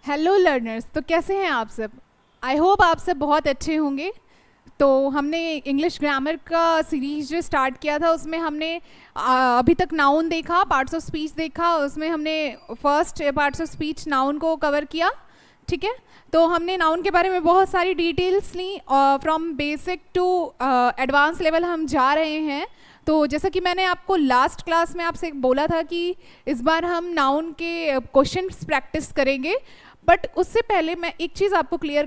Hello learners, तो कैसे हैं आप सब। आई होप आप सब बहुत अच्छे होंगे। तो हमने इंग्लिश ग्रामर का सीरीज जो स्टार्ट किया था उसमें हमने अभी तक नाउन देखा, पार्ट्स ऑफ स्पीच देखा। उसमें हमने first parts of speech noun को कवर किया। ठीक है, तो हमने नाउन के बारे में बहुत सारी डिटेल्स ली। From basic to advance level हम जा रहे हैं। तो जैसा कि मैंने आपको लास्ट क्लास में आपसे बोला था कि इस बार हम नाउन के क्वेश्चंस प्रैक्टिस करेंगे। बट उससे पहले मैं एक चीज़ आपको क्लियर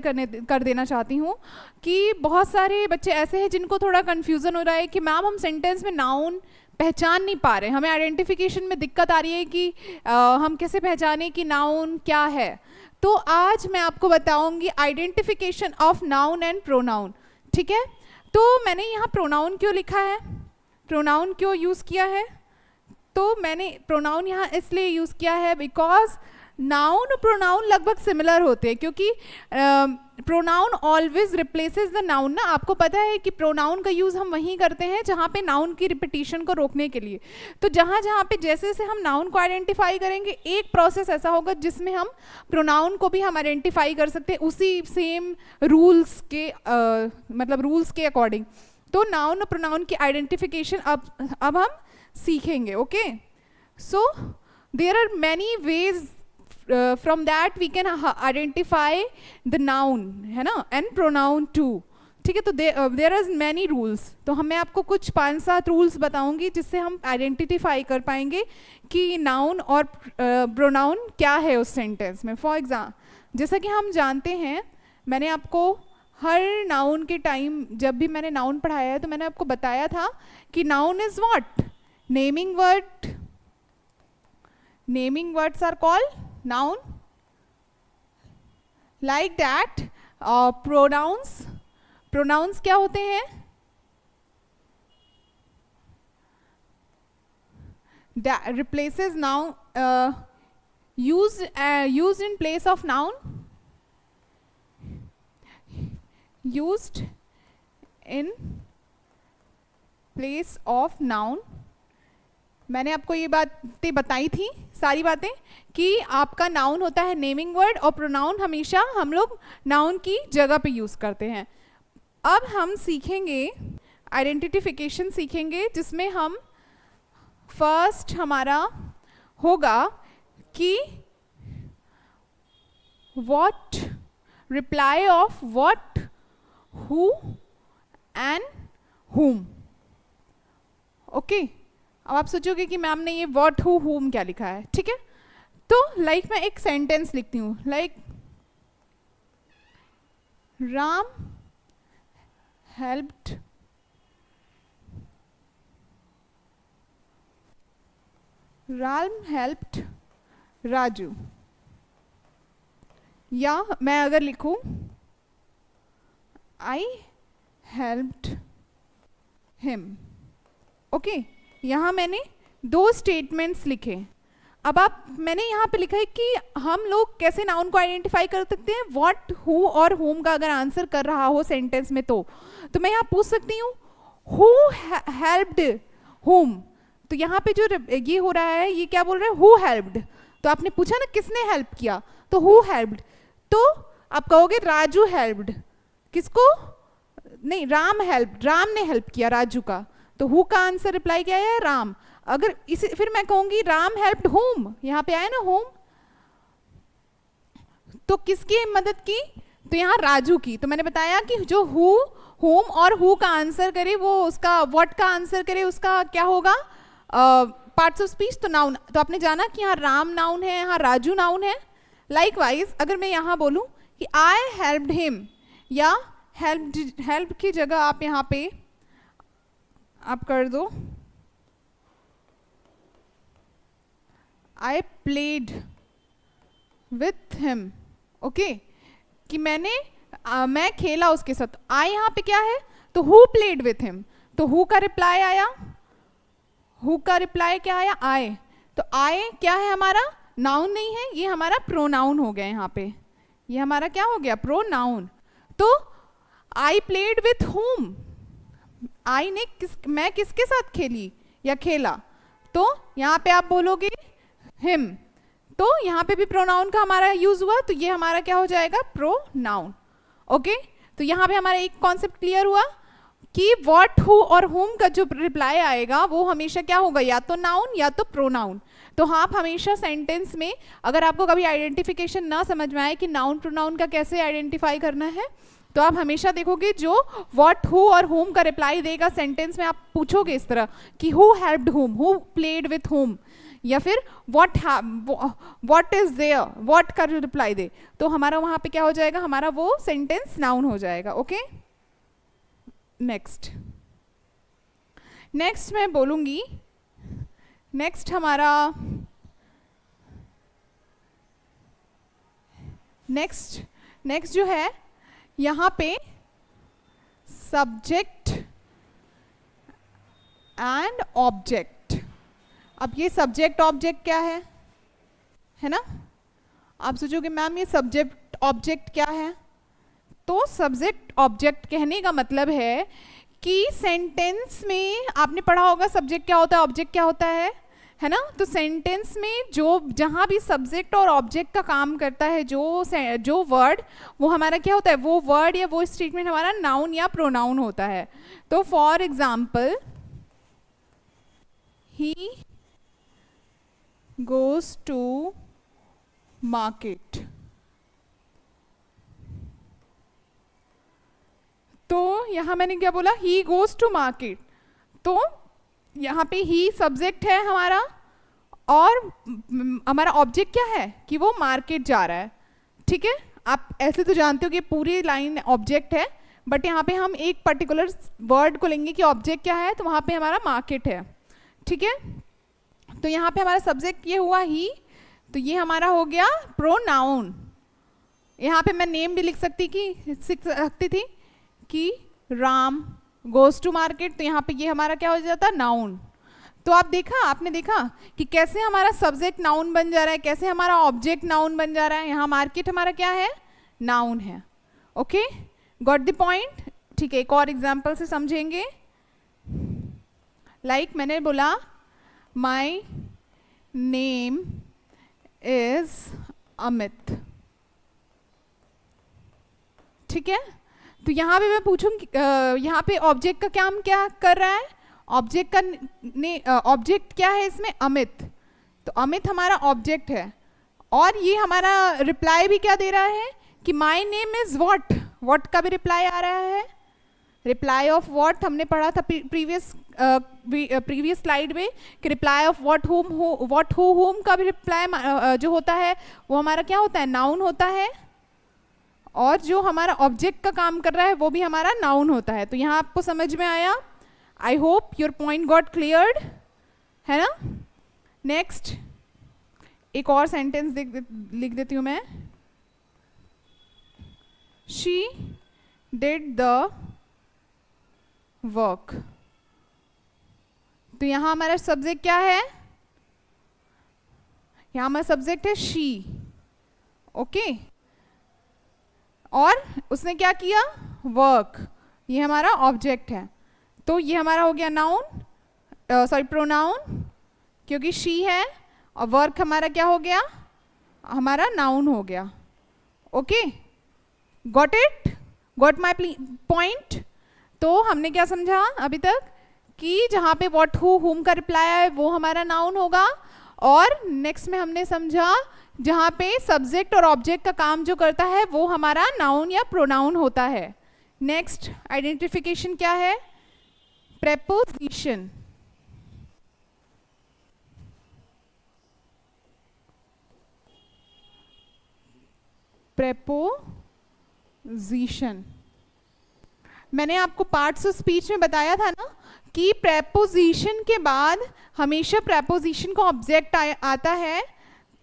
कर देना चाहती हूँ कि बहुत सारे बच्चे ऐसे हैं जिनको थोड़ा कन्फ्यूज़न हो रहा है कि मैम हम सेंटेंस में नाउन पहचान नहीं पा रहे, हमें आइडेंटिफिकेशन में दिक्कत आ रही है कि हम कैसे पहचाने कि नाउन क्या है। तो आज मैं आपको बताऊंगी identification of noun and pronoun. ठीक है, तो मैंने यहाँ प्रोनाउन क्यों लिखा है, प्रोनाउन क्यों यूज़ किया है, तो मैंने प्रोनाउन यहाँ इसलिए यूज़ किया है बिकॉज नाउन और प्रोनाउन लगभग सिमिलर होते हैं, क्योंकि pronoun always replaces the noun ना। आपको पता है कि प्रोनाउन का यूज़ हम वहीं करते हैं जहाँ पे नाउन की रिपीटिशन को रोकने के लिए। तो जहाँ जहाँ पे जैसे जैसे हम नाउन को आइडेंटिफाई करेंगे, एक प्रोसेस ऐसा होगा जिसमें हम प्रोनाउन को भी हम आइडेंटिफाई कर सकते हैं उसी सेम रूल्स के मतलब रूल्स के अकॉर्डिंग। तो नाउन और प्रोनाउन की आइडेंटिफिकेशन अब हम सीखेंगे। Okay, so there are many ways from that we can identify the noun, है ना, and pronoun too। ठीक है, तो there are many rules। तो मैं आपको कुछ 5-7 रूल्स बताऊंगी जिससे हम आइडेंटिफाई कर पाएंगे कि नाउन और प्रोनाउन क्या है उस सेंटेंस में। फॉर एग्जाम्पल, जैसा कि हम जानते हैं, मैंने आपको हर नाउन के टाइम जब भी मैंने नाउन पढ़ाया है तो मैंने आपको बताया था कि noun is what, naming word, naming words are called noun, like that। pronouns क्या होते हैं, replaces noun, used in place of noun, used in place of noun। मैंने आपको ये बातें बताई थी सारी बातें कि आपका नाउन होता है नेमिंग वर्ड और प्रोनाउन हमेशा हम लोग नाउन की जगह पे यूज़ करते हैं। अब हम सीखेंगे आइडेंटिफिकेशन सीखेंगे, जिसमें हम फर्स्ट हमारा होगा कि what, reply off what, who and हुम। ओके, अब आप सोचोगे कि मैम ने ये व्हाट, हु, हुम क्या लिखा है। ठीक है, तो लाइक मैं एक सेंटेंस लिखती हूँ, लाइक राम हेल्प्ड राजू। या मैं अगर लिखूं आई हेल्प्ड हिम। ओके, यहाँ मैंने 2 स्टेटमेंट्स लिखे। अब मैंने यहाँ पे लिखा है कि हम लोग कैसे नाउन को आइडेंटिफाई कर सकते हैं, व्हाट, हु और होम का अगर आंसर कर रहा हो सेंटेंस में तो मैं यहाँ पूछ सकती हूँ हु हेल्प्ड होम। तो यहाँ पे जो ये हो रहा है, ये क्या बोल रहा है, हु हेल्प्ड। तो आपने पूछा ना किसने हेल्प किया, तो हु हेल्प्ड। तो आप कहोगे राजू हेल्प्ड, किसको, नहीं, राम हेल्प्ड, राम ने हेल्प किया राजू का। तो हु का आंसर रिप्लाई क्या है, राम। अगर इसे फिर मैं कहूंगी राम हेल्प्ड होम, यहाँ पे आया ना होम, तो किसकी मदद की, तो यहाँ राजू की। तो मैंने बताया कि जो हु, होम और हु का आंसर करे वो उसका व्हाट का आंसर करे, उसका क्या होगा, पार्ट्स ऑफ स्पीच, तो नाउन। तो आपने जाना कि यहाँ राम नाउन है, यहाँ राजू नाउन है। लाइकवाइज अगर मैं यहाँ बोलूँ कि आई हेल्प्ड हिम, या हेल्प की जगह आप यहाँ पे आप कर दो I played with him. Okay, कि मैं खेला उसके साथ। आई यहाँ पे क्या है, तो हु प्लेड विथ हिम, तो हु का रिप्लाई आया, हु का रिप्लाई क्या आया, आई। तो आई क्या है, हमारा नाउन नहीं है, ये हमारा प्रोनाउन हो गया। यहाँ पे ये हमारा क्या हो गया, प्रोनाउन। तो आई प्लेड विथ हुम, आई ने मैं किसके साथ खेली या खेला, तो यहाँ पे आप बोलोगे हिम। तो यहाँ पे भी प्रोनाउन का हमारा यूज हुआ, तो ये हमारा क्या हो जाएगा, प्रोनाउन। ओके, तो यहाँ पे हमारा एक कॉन्सेप्ट क्लियर हुआ कि व्हाट, हु और हुम का जो रिप्लाई आएगा वो हमेशा क्या होगा, या तो नाउन या तो प्रोनाउन। तो आप हमेशा सेंटेंस में अगर आपको कभी आइडेंटिफिकेशन ना समझ में आए कि नाउन प्रोनाउन का कैसे आइडेंटिफाई करना है, तो आप हमेशा देखोगे जो व्हाट, हु और हुम का रिप्लाई देगा सेंटेंस में, आप पूछोगे इस तरह कि हु हेल्प्ड हुम, हु प्लेड विथ हुम, या फिर व्हाट इज देयर, व्हाट का जो रिप्लाई दे, तो हमारा वहां पे क्या हो जाएगा, हमारा वो सेंटेंस नाउन हो जाएगा। ओके, नेक्स्ट मैं बोलूंगी, नेक्स्ट हमारा नेक्स्ट जो है यहाँ पे सब्जेक्ट एंड ऑब्जेक्ट। अब ये सब्जेक्ट ऑब्जेक्ट क्या है ना, आप सोचोगे मैम ये सब्जेक्ट ऑब्जेक्ट क्या है, तो सब्जेक्ट ऑब्जेक्ट कहने का मतलब है कि सेंटेंस में आपने पढ़ा होगा सब्जेक्ट क्या होता है, ऑब्जेक्ट क्या होता है ना। तो सेंटेंस में जो जहाँ भी सब्जेक्ट और ऑब्जेक्ट का काम करता है जो वर्ड, वो हमारा क्या होता है, वो वर्ड या वो स्टेटमेंट हमारा नाउन या प्रोनाउन होता है। तो for example, he goes to market, तो यहाँ मैंने क्या बोला, ही गोज टू मार्केट, तो यहाँ पे ही सब्जेक्ट है हमारा और हमारा ऑब्जेक्ट क्या है कि वो मार्केट जा रहा है। ठीक है, आप ऐसे तो जानते हो कि पूरी लाइन ऑब्जेक्ट है, बट यहाँ पे हम एक पर्टिकुलर वर्ड को लेंगे कि ऑब्जेक्ट क्या है, तो वहाँ पे हमारा मार्केट है। ठीक है, तो यहाँ पे हमारा सब्जेक्ट ये हुआ ही, तो ये हमारा हो गया प्रोनाउन। यहाँ पे मैं नेम भी लिख सकती थी कि राम गोज टू मार्केट, तो यहाँ पे ये हमारा क्या हो जाता है, नाउन। तो आपने देखा कि कैसे हमारा सब्जेक्ट नाउन बन जा रहा है, कैसे हमारा ऑब्जेक्ट नाउन बन जा रहा है। यहाँ मार्केट हमारा क्या है, नाउन है। Okay, got the point. ठीक है, एक और एग्जांपल से समझेंगे। लाइक मैंने बोला माय नेम इज अमित। ठीक है, तो यहाँ पे मैं पूछूंगी, यहाँ पे ऑब्जेक्ट का काम क्या कर रहा है, ऑब्जेक्ट क्या है इसमें, अमित। तो अमित हमारा ऑब्जेक्ट है, और ये हमारा रिप्लाई भी क्या दे रहा है कि माय नेम इज व्हाट का भी रिप्लाई आ रहा है। रिप्लाई ऑफ व्हाट हमने पढ़ा था प्रीवियस स्लाइड में कि रिप्लाई ऑफ व्हाट हुम का भी रिप्लाई जो होता है वो हमारा क्या होता है, नाउन होता है, और जो हमारा ऑब्जेक्ट का काम कर रहा है वो भी हमारा नाउन होता है। तो यहाँ आपको समझ में आया, I hope your point got cleared, है ना। नेक्स्ट एक और सेंटेंस लिख देती हूँ मैं, शी डिड द वर्क। तो यहाँ हमारा सब्जेक्ट क्या है, यहाँ हमारा सब्जेक्ट है शी। ओके, और उसने क्या किया, वर्क, ये हमारा ऑब्जेक्ट है। तो ये हमारा हो गया नाउन, प्रोनाउन, क्योंकि शी है, और वर्क हमारा क्या हो गया, हमारा नाउन हो गया। Okay, got it, got my point. तो हमने क्या समझा अभी तक कि जहाँ पे व्हाट हुम का रिप्लाई है वो हमारा नाउन होगा, और नेक्स्ट में हमने समझा जहाँ पे सब्जेक्ट और ऑब्जेक्ट का काम जो करता है वो हमारा नाउन या प्रोनाउन होता है। नेक्स्ट आइडेंटिफिकेशन क्या है, प्रेपोजिशन। प्रेपोजिशन मैंने आपको पार्ट्स ऑफ स्पीच में बताया था ना कि प्रेपोजिशन के बाद हमेशा प्रेपोजिशन का ऑब्जेक्ट आता है।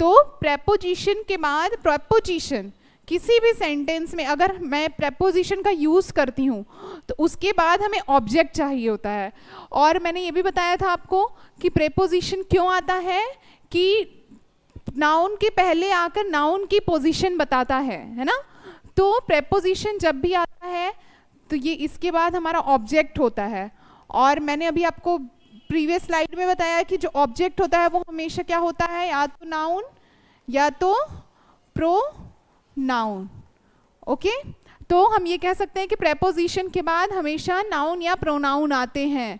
तो प्रेपोजिशन के बाद प्रेपोजिशन किसी भी सेंटेंस में अगर मैं प्रेपोजिशन का यूज़ करती हूँ तो उसके बाद हमें ऑब्जेक्ट चाहिए होता है। और मैंने ये भी बताया था आपको कि प्रेपोजिशन क्यों आता है कि नाउन के पहले आकर नाउन की पोजीशन बताता है ना। तो प्रेपोजिशन जब भी आता है तो ये इसके बाद हमारा ऑब्जेक्ट होता है। और मैंने अभी आपको प्रीवियस स्लाइड में बताया कि जो ऑब्जेक्ट होता है वो हमेशा क्या होता है, या तो नाउन या तो प्रोनाउन। ओके, तो हम ये कह सकते हैं कि प्रेपोजिशन के बाद हमेशा नाउन या प्रोनाउन आते हैं।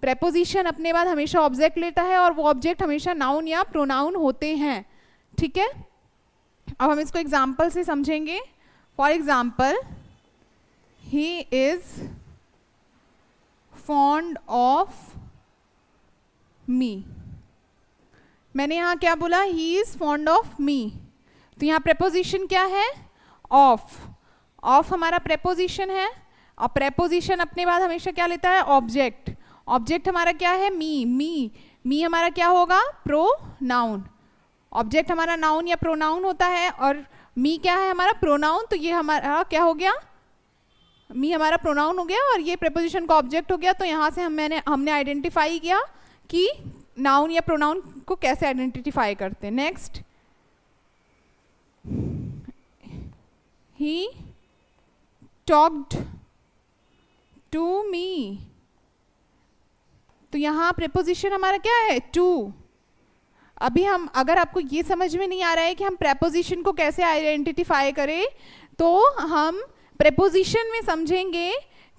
प्रेपोजिशन अपने बाद हमेशा ऑब्जेक्ट लेता है और वो ऑब्जेक्ट हमेशा नाउन या प्रोनाउन होते हैं। ठीक है, अब हम इसको एग्जाम्पल से समझेंगे। For example, he is fond of me. मैंने यहाँ क्या बोला? He is fond of me. तो यहाँ प्रेपोजिशन क्या है? ऑफ। ऑफ हमारा प्रेपोजिशन है और प्रेपोजिशन अपने बाद हमेशा क्या लेता है? ऑब्जेक्ट। ऑब्जेक्ट हमारा क्या है? मी। मी हमारा क्या होगा? प्रोनाउन। ऑब्जेक्ट हमारा नाउन या प्रोनाउन होता है और मी क्या है? हमारा प्रोनाउन। तो ये हमारा क्या हो गया? मी हमारा प्रोनाउन हो गया और ये प्रेपोजिशन का ऑब्जेक्ट हो गया। तो यहाँ से हमने आइडेंटिफाई किया कि नाउन या प्रोनाउन को कैसे आइडेंटिफाई करते हैं। Next, he talked to me. तो यहाँ प्रेपोजिशन हमारा क्या है? टू। अभी हम, अगर आपको ये समझ में नहीं आ रहा है कि हम प्रेपोजिशन को कैसे आइडेंटिफाई करें, तो हम प्रेपोजिशन में समझेंगे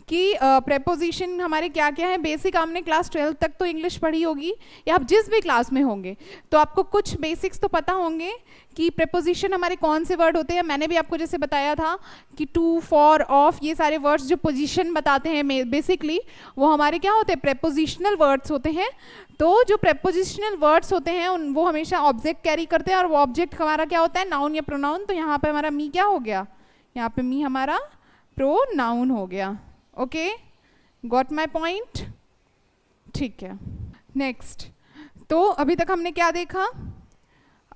कि प्रेपोजिशन हमारे क्या क्या है। बेसिक हमने क्लास 12 तक तो इंग्लिश पढ़ी होगी, या आप जिस भी क्लास में होंगे तो आपको कुछ बेसिक्स तो पता होंगे कि प्रेपोजिशन हमारे कौन से वर्ड होते हैं। मैंने भी आपको जैसे बताया था कि टू, फॉर, ऑफ, ये सारे वर्ड्स जो पोजीशन बताते हैं बेसिकली, वो हमारे क्या होते हैं? प्रेपोजिशनल वर्ड्स होते हैं। तो जो प्रेपोजिशनल वर्ड्स होते हैं वो हमेशा ऑब्जेक्ट कैरी करते हैं और वो ऑब्जेक्ट हमारा क्या होता है? नाउन या प्रोनाउन। तो यहाँ पे हमारा मी क्या हो गया? यहाँ पे मी हमारा प्रोनाउन हो गया। Okay, got my point? ठीक है, नेक्स्ट। तो अभी तक हमने क्या देखा?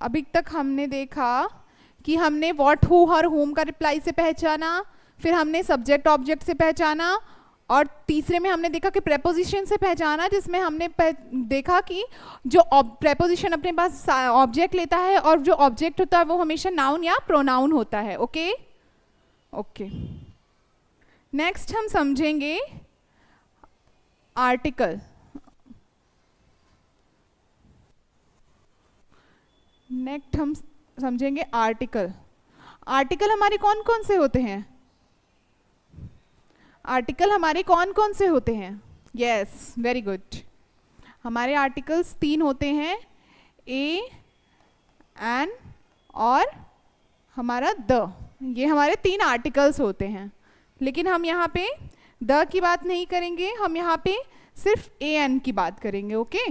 अभी तक हमने देखा कि हमने व्हाट, हु, हर, होम का रिप्लाई से पहचाना, फिर हमने सब्जेक्ट ऑब्जेक्ट से पहचाना, और तीसरे में हमने देखा कि प्रेपोजिशन से पहचाना, जिसमें हमने देखा कि जो प्रेपोजिशन अपने पास ऑब्जेक्ट लेता है और जो ऑब्जेक्ट होता है वो हमेशा नाउन या प्रोनाउन होता है। ओके ओके, नेक्स्ट हम समझेंगे आर्टिकल। नेक्स्ट हम समझेंगे आर्टिकल। आर्टिकल हमारे कौन कौन से होते हैं? आर्टिकल हमारे कौन कौन से होते हैं? Yes, very good. हमारे आर्टिकल्स 3 होते हैं, ए, एन और हमारा द। ये हमारे 3 आर्टिकल्स होते हैं। लेकिन हम यहाँ पे द की बात नहीं करेंगे, हम यहाँ पे सिर्फ ए एन की बात करेंगे। ओके,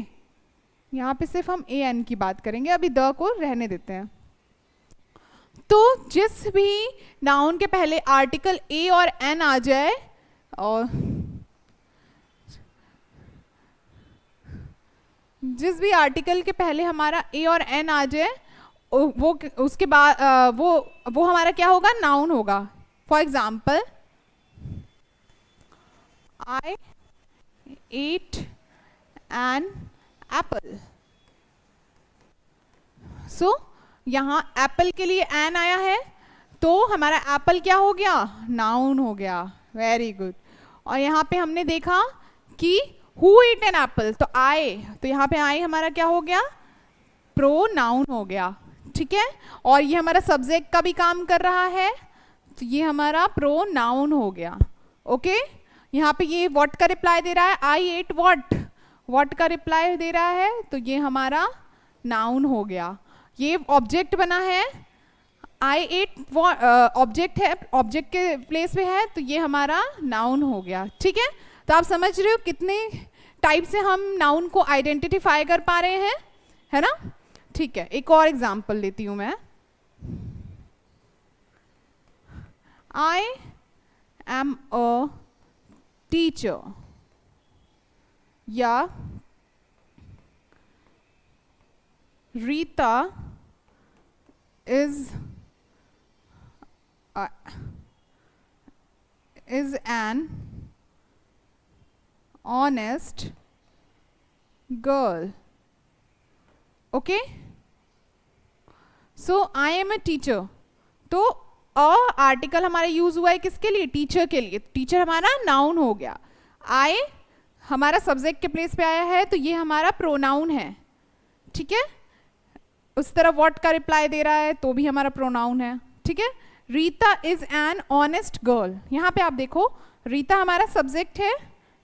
यहाँ पे सिर्फ हम ए एन की बात करेंगे, अभी द को रहने देते हैं। तो जिस भी नाउन के पहले आर्टिकल ए और एन आ जाए, और जिस भी आर्टिकल के पहले हमारा ए और एन आ जाए, वो उसके बाद वो हमारा क्या होगा? नाउन होगा। For example, I ate an apple. So यहाँ एप्पल के लिए एन आया है तो हमारा एप्पल क्या हो गया? नाउन हो गया। Very good. और यहाँ पे हमने देखा कि who ate an apple, तो आई, तो यहाँ पे आई हमारा क्या हो गया? प्रोनाउन हो गया। ठीक है, और ये हमारा सब्जेक्ट का भी काम कर रहा है, तो ये हमारा प्रोनाउन हो गया। ओके, यहाँ पे ये व्हाट का रिप्लाई दे रहा है, आई एट व्हाट, व्हाट का रिप्लाई दे रहा है, तो ये हमारा नाउन हो गया। ये ऑब्जेक्ट बना है, आई एट ऑब्जेक्ट है, ऑब्जेक्ट के प्लेस पे है, तो ये हमारा नाउन हो गया। ठीक है, तो आप समझ रहे हो कितने टाइप से हम नाउन को आइडेंटिफाई कर पा रहे हैं, है ना? ठीक है, एक और एग्जांपल लेती हूँ मैं। आई एम अ टीचर, या Rita is an honest girl. Okay, so I am a teacher. तो अ आर्टिकल हमारा यूज हुआ है किसके लिए? टीचर के लिए। टीचर हमारा नाउन हो गया। आई हमारा सब्जेक्ट के प्लेस पे आया है, तो ये हमारा प्रोनाउन है। ठीक है, उस तरफ व्हाट का रिप्लाई दे रहा है तो भी हमारा प्रोनाउन है, ठीक है। Rita is an honest girl, यहाँ पे आप देखो रीता हमारा सब्जेक्ट है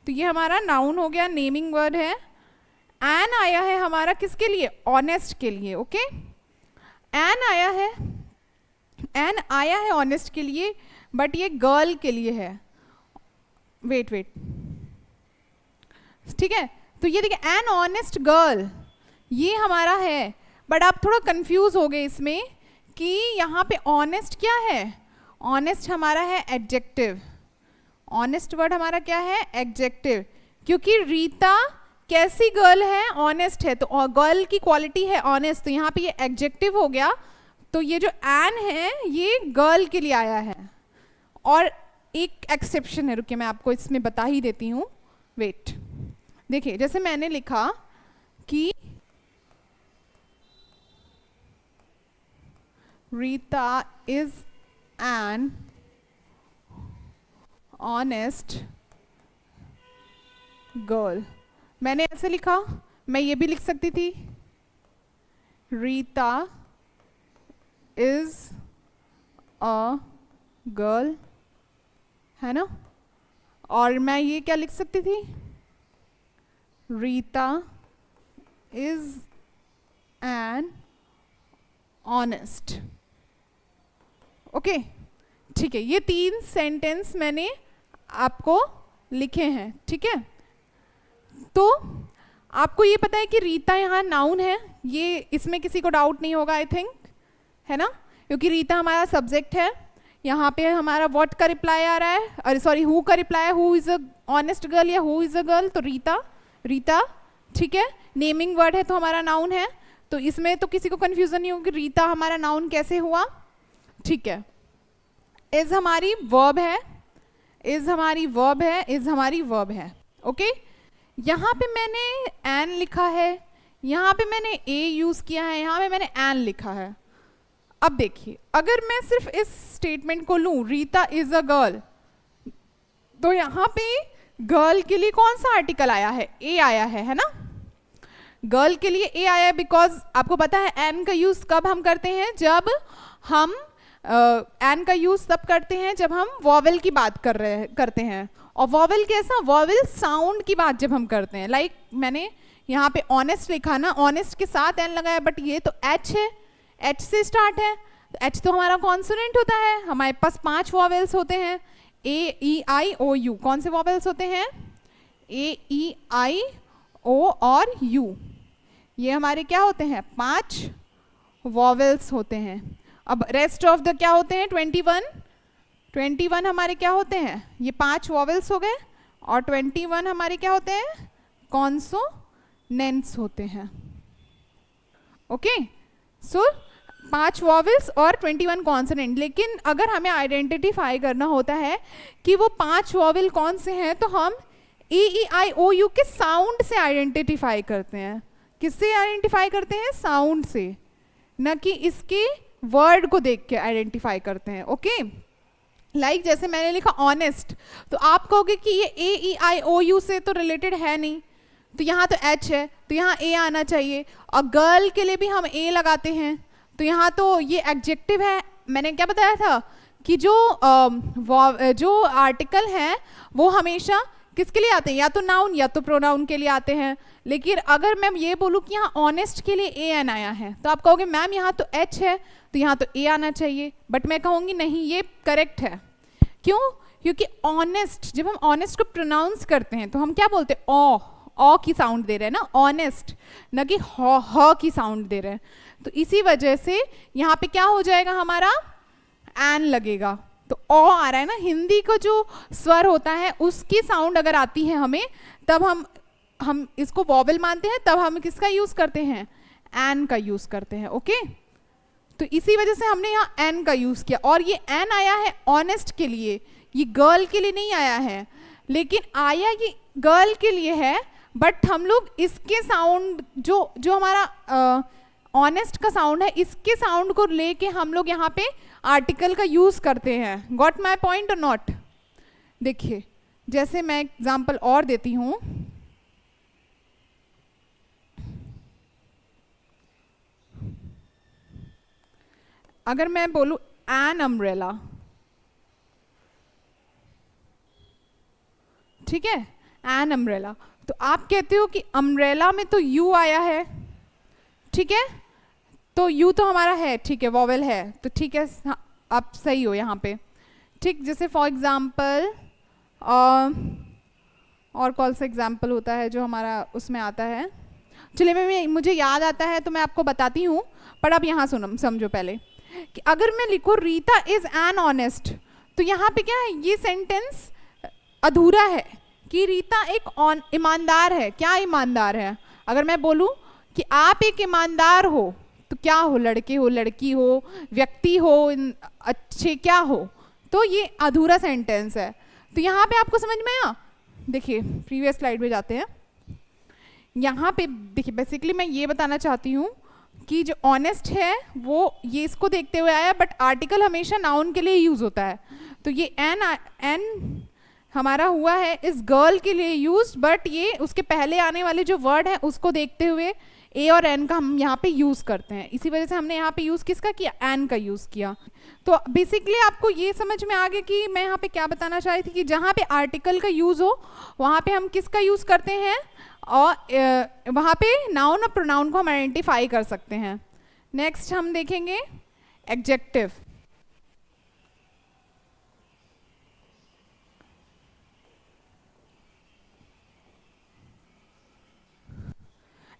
तो ये हमारा नाउन हो गया, नेमिंग वर्ड है। एन आया है हमारा किसके लिए, ऑनेस्ट के लिए, ओके। एन आया है ऑनेस्ट के लिए, बट ये गर्ल के लिए है। वेट, ठीक है। तो ये देखिए एन ऑनेस्ट गर्ल ये हमारा है, बट आप थोड़ा कंफ्यूज हो गए इसमें कि यहाँ पे ऑनेस्ट क्या है, ऑनेस्ट हमारा है एडजेक्टिव, ऑनेस्ट वर्ड हमारा क्या है, एडजेक्टिव, क्योंकि रीता कैसी गर्ल है, ऑनेस्ट है, तो गर्ल की क्वालिटी है ऑनेस्ट, तो यहाँ पे ये एडजेक्टिव हो गया। तो ये जो एन है ये गर्ल के लिए आया है, और एक एक्सेप्शन है, रुकिए मैं आपको इसमें बता ही देती हूँ। वेट, देखिए जैसे मैंने लिखा कि Rita is an honest girl, मैंने ऐसे लिखा, मैं ये भी लिख सकती थी रीता इज अ गर्ल, है ना। और मैं ये क्या लिख सकती थी, Rita is an honest, okay, ठीक है। ये 3 सेंटेंस मैंने आपको लिखे हैं, ठीक है। तो आपको ये पता है कि रीता यहाँ नाउन है, ये इसमें किसी को डाउट नहीं होगा आई थिंक, है ना, क्योंकि रीता हमारा सब्जेक्ट है। यहाँ पे हमारा व्हाट का रिप्लाई आ रहा है, अरे सॉरी हु का रिप्लाई है, who is a honest girl या हु इज अ गर्ल, तो रीता, ठीक है। नेमिंग वर्ड है तो हमारा नाउन है, तो इसमें तो किसी को कंफ्यूजन नहीं होगी रीता हमारा नाउन कैसे हुआ, ठीक है। इज हमारी वर्ब है, इज हमारी वर्ब है, ओके। यहाँ पे मैंने एन लिखा है, यहाँ पे मैंने ए यूज किया है, यहाँ पे मैंने एन लिखा है। अब देखिए अगर मैं सिर्फ इस स्टेटमेंट को लूं, रीता इज अ गर्ल, तो यहाँ पे गर्ल के लिए कौन सा आर्टिकल आया है, ए आया है ना। गर्ल के लिए ए आया है बिकॉज आपको पता है एन का यूज कब हम करते हैं, जब हम एन का यूज तब करते हैं जब हम वॉवेल की बात करते हैं, और वॉवेल कैसा, वॉवेल साउंड की बात जब हम करते हैं। लाइक मैंने यहाँ पे ऑनेस्ट लिखा ना, ऑनेस्ट के साथ एन लगाया, बट ये तो एच है, एच से स्टार्ट है, तो एच तो हमारा कॉन्सोनेंट होता है। हमारे पास 5 वॉवेल्स होते हैं, ए ई आई ओ यू। कौन से वॉवेल्स होते हैं, ए ई आई ओ और यू, ये हमारे क्या होते हैं, 5 वॉवेल्स होते हैं। अब रेस्ट ऑफ द क्या होते हैं, 21 हमारे क्या होते हैं, ये 5 वॉवेल्स हो गए, और 21 हमारे क्या होते हैं, कॉन्सोनेंट्स होते हैं, ओके। सो 5 वॉवेल्स और 21 कॉन्सोनेंट। लेकिन अगर हमें आइडेंटिफाई करना होता है कि वो 5 वॉवेल कौन से हैं, तो हम ए ई आई ओ यू के साउंड से आइडेंटिफाई करते हैं। किससे आइडेंटिफाई करते हैं, साउंड से, न कि इसके वर्ड को देख के आइडेंटिफाई करते हैं, ओके। लाइक जैसे मैंने लिखा ऑनेस्ट, तो आप कहोगे कि ये ए ई आई ओ यू से तो रिलेटेड है नहीं, तो यहाँ तो एच है, तो यहाँ ए आना चाहिए। और गर्ल के लिए भी हम ए लगाते हैं, तो यहाँ तो ये एडजेक्टिव है। मैंने क्या बताया था कि जो आर्टिकल हैं वो हमेशा किसके लिए आते हैं, या तो नाउन या तो प्रोनाउन के लिए आते हैं। लेकिन अगर मैं ये बोलूँ कि यहाँ ऑनेस्ट के लिए ए एन आया है, तो आप कहोगे मैम यहाँ तो एच है, तो यहाँ तो ए आना चाहिए, बट मैं कहूँगी नहीं, ये करेक्ट है। क्यों, क्योंकि ऑनेस्ट, जब हम ऑनेस्ट को प्रोनाउंस करते हैं तो हम क्या बोलते हैं, ओ की साउंड दे रहे हैं ना, ऑनेस्ट, न कि ह की साउंड दे रहे हैं। तो इसी वजह से यहाँ पे क्या हो जाएगा, हमारा एन लगेगा। तो ओ आ रहा है ना, हिंदी का जो स्वर होता है उसकी साउंड अगर आती है हमें, तब हम इसको वॉवेल मानते हैं, तब हम किसका यूज करते हैं, एन का यूज करते हैं, ओके। तो इसी वजह से हमने यहाँ एन का यूज किया, और ये एन आया है ऑनेस्ट के लिए, ये गर्ल के लिए नहीं आया है। लेकिन आया ये गर्ल के लिए है, बट हम लोग इसके साउंड जो हमारा ऑनेस्ट का साउंड है, इसके साउंड को लेके हम लोग यहाँ पे आर्टिकल का यूज करते हैं। गॉट माई पॉइंट और नॉट। देखिए जैसे मैं एग्जांपल और देती हूँ, अगर मैं बोलूँ एन अम्ब्रेला, ठीक है, एन अम्ब्रेला, तो आप कहते हो कि अम्ब्रेला में तो यू आया है, ठीक है, तो यू तो हमारा है, ठीक है, वॉवेल है, तो ठीक है, आप सही हो यहाँ पे, ठीक। जैसे फॉर एग्जाम्पल और कौन सा एग्जाम्पल होता है जो हमारा उसमें आता है, चलिए मैं मुझे याद आता है तो मैं आपको बताती हूँ, पर अब यहाँ सुनो, समझो पहले कि अगर मैं लिखूँ रीता इज़ एन ऑनेस्ट, तो यहाँ पे क्या है, ये सेंटेंस अधूरा है कि रीता एक ईमानदार है। क्या ईमानदार है? अगर मैं बोलूँ कि आप एक ईमानदार हो, तो क्या हो, लड़के हो, लड़की हो, व्यक्ति हो, अच्छे क्या हो, तो ये अधूरा सेंटेंस है। तो यहाँ पे आपको समझ में आया? देखिए प्रीवियस स्लाइड पे जाते हैं। यहाँ पे देखिए बेसिकली मैं ये बताना चाहती हूँ कि जो ऑनेस्ट है वो ये इसको देखते हुए आया, बट आर्टिकल हमेशा नाउन के लिए यूज होता है। तो ये एन हमारा हुआ है इस गर्ल के लिए यूज, बट ये उसके पहले आने वाले जो वर्ड है उसको देखते हुए ए और एन का हम यहाँ पे यूज करते हैं। इसी वजह से हमने यहाँ पे यूज किसका किया, एन का यूज किया। तो बेसिकली आपको ये समझ में आ गया कि मैं यहाँ पे क्या बताना चाह रही थी कि जहाँ पे आर्टिकल का यूज हो वहाँ पे हम किसका यूज करते हैं, और वहाँ पे नाउन और प्रोनाउन को हम आइडेंटिफाई कर सकते हैं। नेक्स्ट हम देखेंगे एडजेक्टिव।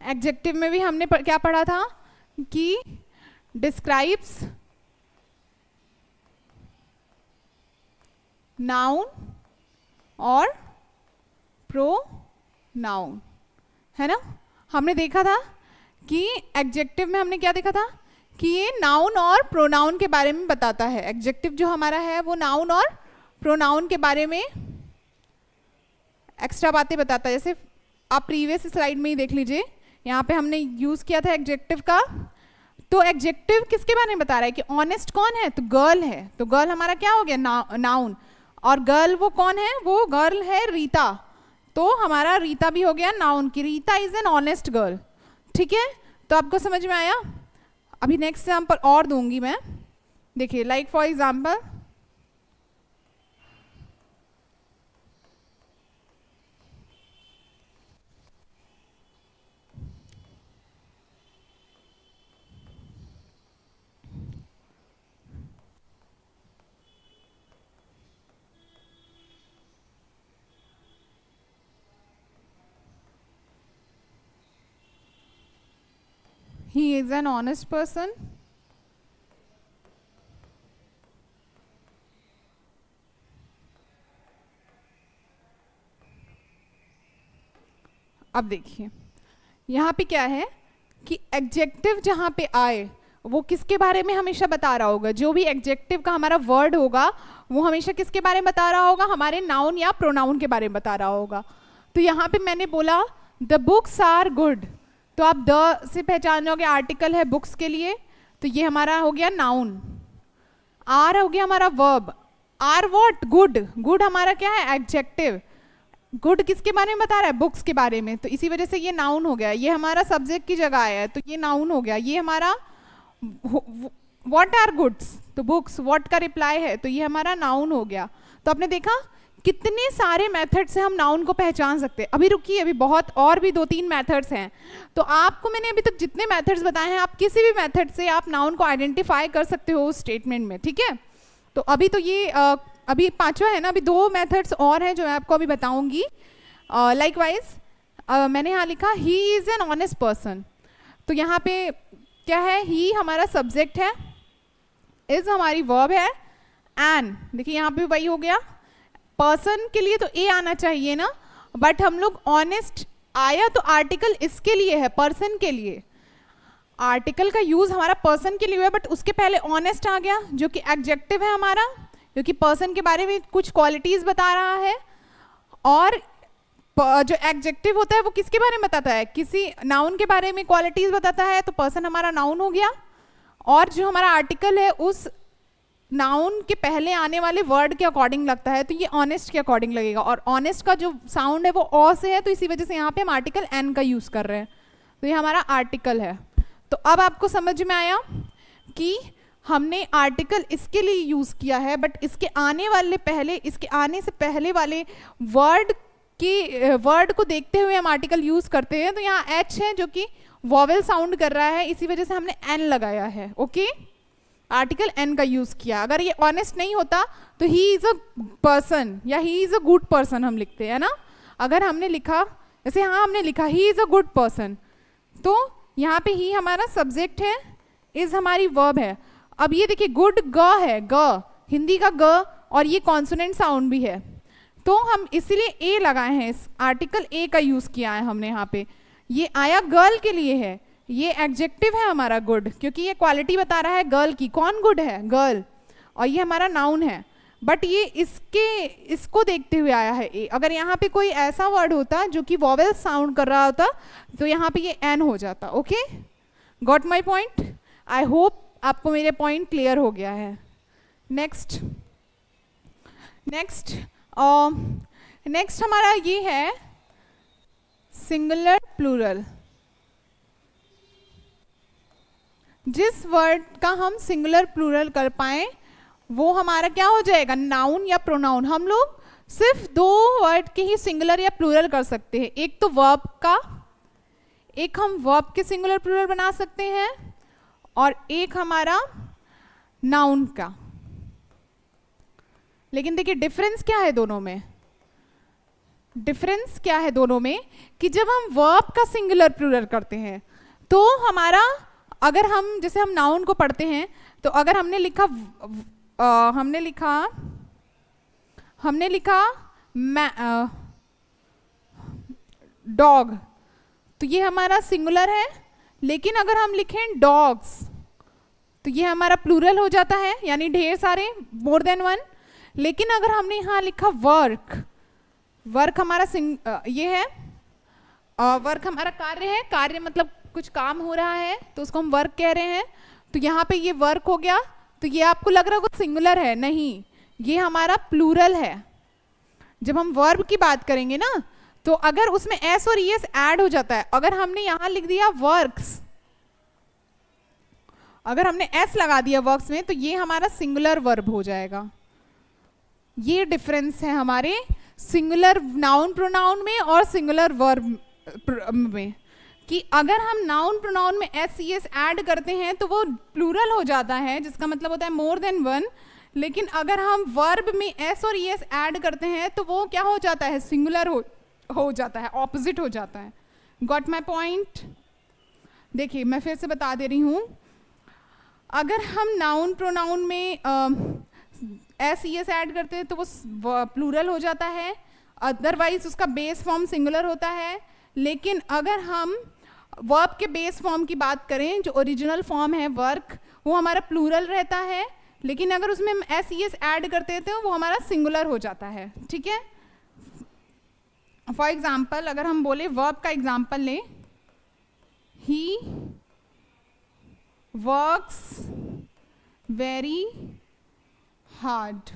एडजेक्टिव में भी हमने क्या पढ़ा था कि डिस्क्राइब्स नाउन और प्रोनाउन, है ना। हमने देखा था कि एडजेक्टिव में हमने क्या देखा था कि ये नाउन और प्रोनाउन के बारे में बताता है। एडजेक्टिव जो हमारा है वो नाउन और प्रोनाउन के बारे में एक्स्ट्रा बातें बताता है। जैसे आप प्रीवियस स्लाइड में ही देख लीजिए, यहाँ पे हमने यूज किया था एडजेक्टिव का। तो एडजेक्टिव किसके बारे में बता रहा है कि ऑनेस्ट कौन है, तो गर्ल है। तो गर्ल हमारा क्या हो गया, नाउन, और गर्ल वो कौन है, वो गर्ल है रीता, तो हमारा रीता भी हो गया नाउन की Rita is an honest girl. ठीक है, तो आपको समझ में आया। अभी नेक्स्ट एग्जाम्पल और दूंगी मैं। देखिए like for example he is an honest person. अब देखिए यहाँ पे क्या है कि एडजेक्टिव जहाँ पे आए वो किसके बारे में हमेशा बता रहा होगा, जो भी एडजेक्टिव का हमारा वर्ड होगा वो हमेशा किसके बारे में बता रहा होगा, हमारे नाउन या प्रोनाउन के बारे में बता रहा होगा। तो यहाँ पे मैंने बोला द बुक्स आर गुड, तो आप द से पहचान जाओगे आर्टिकल है बुक्स के लिए, तो ये हमारा हो गया नाउन। आर हो गया हमारा verb, are what, good, good हमारा क्या है एडजेक्टिव। गुड किसके बारे में बता रहा है, बुक्स के बारे में, तो इसी वजह से ये नाउन हो गया। ये हमारा सब्जेक्ट की जगह आया है तो ये नाउन हो गया। ये हमारा व्हाट आर गुड्स, तो बुक्स, व्हाट का रिप्लाई है तो ये हमारा नाउन हो गया। तो आपने देखा कितने सारे मेथड से हम नाउन को पहचान सकते हैं। अभी रुकिए, अभी बहुत और भी 2-3 मेथड्स हैं। तो आपको मैंने अभी तक जितने मेथड्स बताए हैं, आप किसी भी मेथड से आप नाउन को आइडेंटिफाई कर सकते हो उस स्टेटमेंट में। ठीक है, तो अभी तो ये अभी 5वां है ना, अभी 2 मेथड्स और हैं जो मैं आपको अभी बताऊंगी। लाइकवाइज मैंने यहाँ लिखा he is an honest person, तो यहाँ पे क्या है, ही हमारा सब्जेक्ट है, इज हमारी वर्ब है, एन देखिए यहाँ पे वही हो गया। पर्सन के लिए तो ए आना चाहिए ना, बट हम लोग ऑनेस्ट आया तो आर्टिकल इसके लिए है, पर्सन के लिए। आर्टिकल का यूज हमारा पर्सन के लिए हुआ, बट उसके पहले ऑनेस्ट आ गया जो कि एडजेक्टिव है हमारा, जो कि पर्सन के बारे में कुछ क्वालिटीज बता रहा है। और जो एडजेक्टिव होता है वो किसके बारे में बताता है, किसी नाउन के बारे में क्वालिटीज बताता है, तो पर्सन हमारा नाउन हो गया। और जो हमारा आर्टिकल है उस नाउन के पहले आने वाले वर्ड के अकॉर्डिंग लगता है, तो ये ऑनेस्ट के अकॉर्डिंग लगेगा। और ऑनेस्ट का जो साउंड है वो ऑ से है, तो इसी वजह से यहाँ पे हम आर्टिकल एन का यूज कर रहे हैं, तो ये हमारा आर्टिकल है। तो अब आपको समझ में आया कि हमने आर्टिकल इसके लिए यूज़ किया है, बट इसके आने से पहले वाले वर्ड को देखते हुए हम आर्टिकल यूज़ करते हैं। तो यहाँ एच है जो कि वॉवेल साउंड कर रहा है, इसी वजह से हमने एन लगाया है। ओके, आर्टिकल एन का यूज़ किया। अगर ये ऑनेस्ट नहीं होता तो ही इज़ अ पर्सन या he is a good person हम लिखते हैं ना। अगर हमने लिखा जैसे यहाँ हमने लिखा he is a good person, तो यहाँ पे ही हमारा सब्जेक्ट है, इज़ हमारी वर्ब है। अब ये देखिए गुड ग है, ग हिंदी का ग, और ये कॉन्सोनेंट साउंड भी है, तो हम इसीलिए ए लगाए हैं, इस आर्टिकल ए का यूज़ किया है हमने यहाँ पे। ये आया गर्ल के लिए है, ये एडजेक्टिव है हमारा गुड, क्योंकि ये क्वालिटी बता रहा है गर्ल की। कौन गुड है? गर्ल। और ये हमारा नाउन है, बट ये इसको देखते हुए आया है ए। अगर यहाँ पे कोई ऐसा वर्ड होता जो कि वॉवेल साउंड कर रहा होता तो यहाँ पे ये एन हो जाता। Okay, got my point? I hope आपको मेरे पॉइंट क्लियर हो गया है। नेक्स्ट हमारा ये है सिंगुलर प्लूरल। जिस वर्ड का हम सिंगुलर प्लूरल कर पाए वो हमारा क्या हो जाएगा? नाउन या प्रोनाउन। हम लोग सिर्फ 2 वर्ड के ही सिंगुलर या प्लूरल कर सकते हैं, एक तो वर्ब का, एक हम वर्ब के सिंगुलर प्लूरल बना सकते हैं, और एक हमारा नाउन का। लेकिन देखिए डिफरेंस क्या है दोनों में? डिफरेंस क्या है दोनों में कि जब हम वर्ब का सिंगुलर प्लूरल करते हैं तो हमारा, अगर हम जैसे हम नाउन को पढ़ते हैं तो अगर हमने लिखा डॉग, तो ये हमारा सिंगुलर है। लेकिन अगर हम लिखें डॉग्स तो ये हमारा प्लूरल हो जाता है, यानी ढेर सारे, मोर देन वन। लेकिन अगर हमने यहाँ लिखा वर्क हमारा ये है, वर्क हमारा कार्य है, कार्य मतलब कुछ काम हो रहा है तो उसको हम वर्क कह रहे हैं। तो यहाँ पे ये वर्क हो गया, तो ये आपको लग रहा है कुछ सिंगुलर है, नहीं, ये हमारा प्लूरल है। जब हम वर्ब की बात करेंगे ना, तो अगर उसमें एस और ईएस ऐड हो जाता है, अगर हमने यहाँ लिख दिया वर्क्स, अगर हमने एस लगा दिया वर्क्स में, तो ये हमारा सिंगुलर वर्ब हो जाएगा। ये डिफरेंस है हमारे सिंगुलर नाउन प्रोनाउन में और सिंगुलर वर्ब में, कि अगर हम नाउन प्रोनाउन में एस ई एस ऐड करते हैं तो वो प्लूरल हो जाता है, जिसका मतलब होता है मोर देन वन। लेकिन अगर हम वर्ब में एस और ई एस ऐड करते हैं तो वो क्या हो जाता है? सिंगुलर हो जाता है, ऑपोजिट हो जाता है। Got my point? देखिए मैं फिर से बता दे रही हूँ, अगर हम नाउन प्रोनाउन में एस ई एस ऐड करते हैं तो वो प्लूरल हो जाता है, अदरवाइज उसका बेस फॉर्म सिंगुलर होता है। लेकिन अगर हम वर्ब के बेस फॉर्म की बात करें, जो ओरिजिनल फॉर्म है वर्क, वो हमारा प्लूरल रहता है। लेकिन अगर उसमें हम एस ई एस ऐड करते हैं तो वो हमारा सिंगुलर हो जाता है। ठीक है, फॉर एग्जाम्पल अगर हम बोले वर्ब का एग्जाम्पल लें, he works very hard,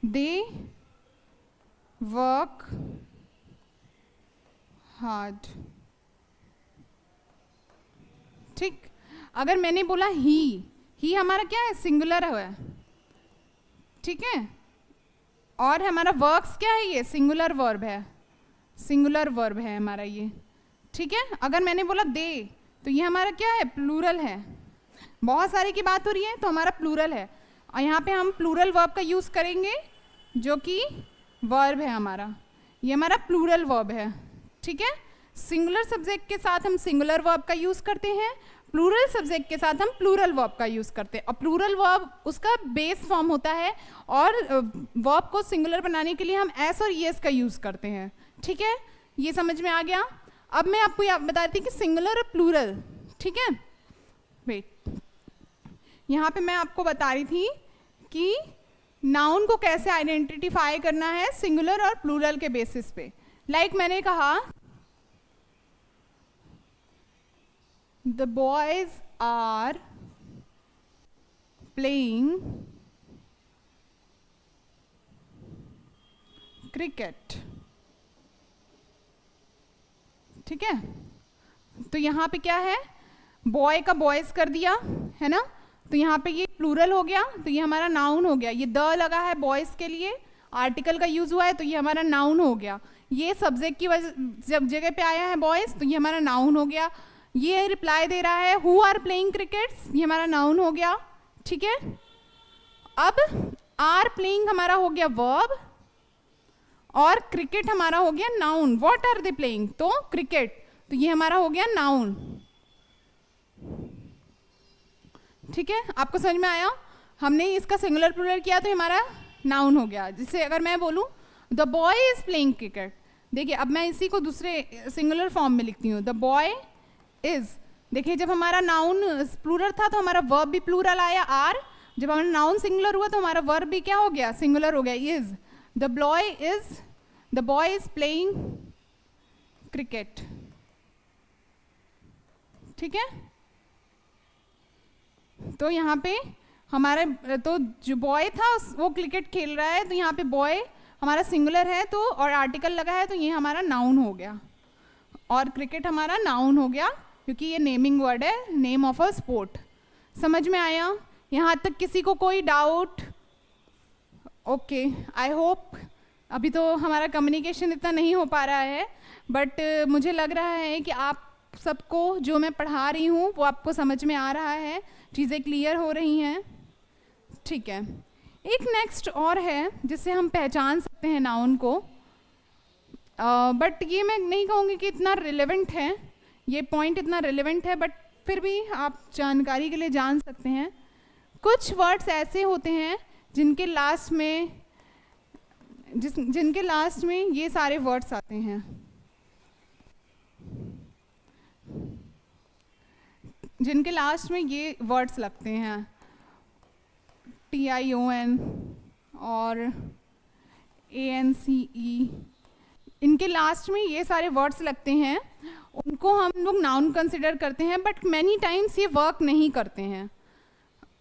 they work hard. ठीक, अगर मैंने बोला ही हमारा क्या है? सिंगुलर है, ठीक है, और हमारा वर्क्स क्या है? ये सिंगुलर वर्ब है, सिंगुलर वर्ब है हमारा ये। ठीक है, अगर मैंने बोला दे तो ये हमारा क्या है? प्लूरल है। बहुत सारे की बात हो रही है तो हमारा प्लूरल है, और यहाँ पे हम प्लूरल वर्ब का यूज़ करेंगे जो कि वर्ब है हमारा, ये हमारा प्लूरल वर्ब है। ठीक है, सिंगुलर सब्जेक्ट के साथ हम सिंगुलर वर्ब का यूज़ करते हैं, प्लूरल सब्जेक्ट के साथ हम प्लूरल वर्ब का यूज़ करते हैं। और प्लूरल वर्ब उसका बेस फॉर्म होता है, और वर्ब को सिंगुलर बनाने के लिए हम एस और ईएस का यूज़ करते हैं। ठीक है, ये समझ में आ गया? अब मैं आपको बताती हूँ कि सिंगुलर और प्लूरल। ठीक है, वेट, यहाँ पे मैं आपको बता रही थी कि नाउन को कैसे आइडेंटिफाई करना है सिंगुलर और प्लूरल के बेसिस पे। मैंने कहा the boys are playing cricket. ठीक है, तो यहाँ पे क्या है? बॉय का बॉयज कर दिया, है ना, तो यहाँ पे ये प्लूरल हो गया, तो ये हमारा नाउन हो गया। ये द लगा है बॉयज के लिए, आर्टिकल का यूज हुआ है, तो ये हमारा नाउन हो गया। ये सब्जेक्ट की वजह जब जगह पे आया है बॉयज, तो ये हमारा नाउन हो गया। ये रिप्लाई दे रहा है हु आर प्लेइंग क्रिकेट्स, ये हमारा नाउन हो गया, ठीक है। अब आर प्लेइंग हमारा हो गया वर्ब, और क्रिकेट हमारा हो गया noun. What are they playing, तो क्रिकेट, तो ये हमारा हो गया नाउन, ठीक है। आपको समझ में आया? हमने इसका सिंगुलर प्लूरल किया तो हमारा नाउन हो गया। जिससे अगर मैं बोलूं the boy is playing cricket, देखिए अब मैं इसी को दूसरे सिंगुलर फॉर्म में लिखती हूँ, द बॉय इज। देखिए जब हमारा नाउन प्लूरल था तो हमारा वर्ब भी प्लूरल आया आर, जब हमारा नाउन सिंगुलर हुआ तो हमारा वर्ब भी क्या हो गया, सिंगुलर हो गया, is. The boy is playing cricket, ठीक है। तो यहाँ पे हमारे तो जो बॉय था वो क्रिकेट खेल रहा है, तो यहाँ पे बॉय हमारा सिंगुलर है, तो और आर्टिकल लगा है, तो ये हमारा नाउन हो गया, और क्रिकेट हमारा नाउन हो गया, क्योंकि ये नेमिंग वर्ड है, नेम ऑफ अ स्पोर्ट। समझ में आया? यहाँ तक किसी को कोई डाउट? ओके, आई होप अभी तो हमारा कम्युनिकेशन इतना नहीं हो पा रहा है, बट मुझे लग रहा है कि आप सबको जो मैं पढ़ा रही हूँ वो आपको समझ में आ रहा है, चीज़ें क्लियर हो रही हैं, ठीक है। एक नेक्स्ट और है जिससे हम पहचान सकते हैं नाउन को, बट ये मैं नहीं कहूँगी कि इतना रिलेवेंट है, ये पॉइंट इतना रिलेवेंट है, बट फिर भी आप जानकारी के लिए जान सकते हैं। कुछ वर्ड्स ऐसे होते हैं जिनके लास्ट में ये सारे वर्ड्स आते हैं, जिनके लास्ट में ये वर्ड्स लगते हैं, TION और ANCE, इनके लास्ट में ये सारे वर्ड्स लगते हैं, उनको हम लोग नाउन कंसिडर करते हैं, बट मैनी टाइम्स ये वर्क नहीं करते हैं।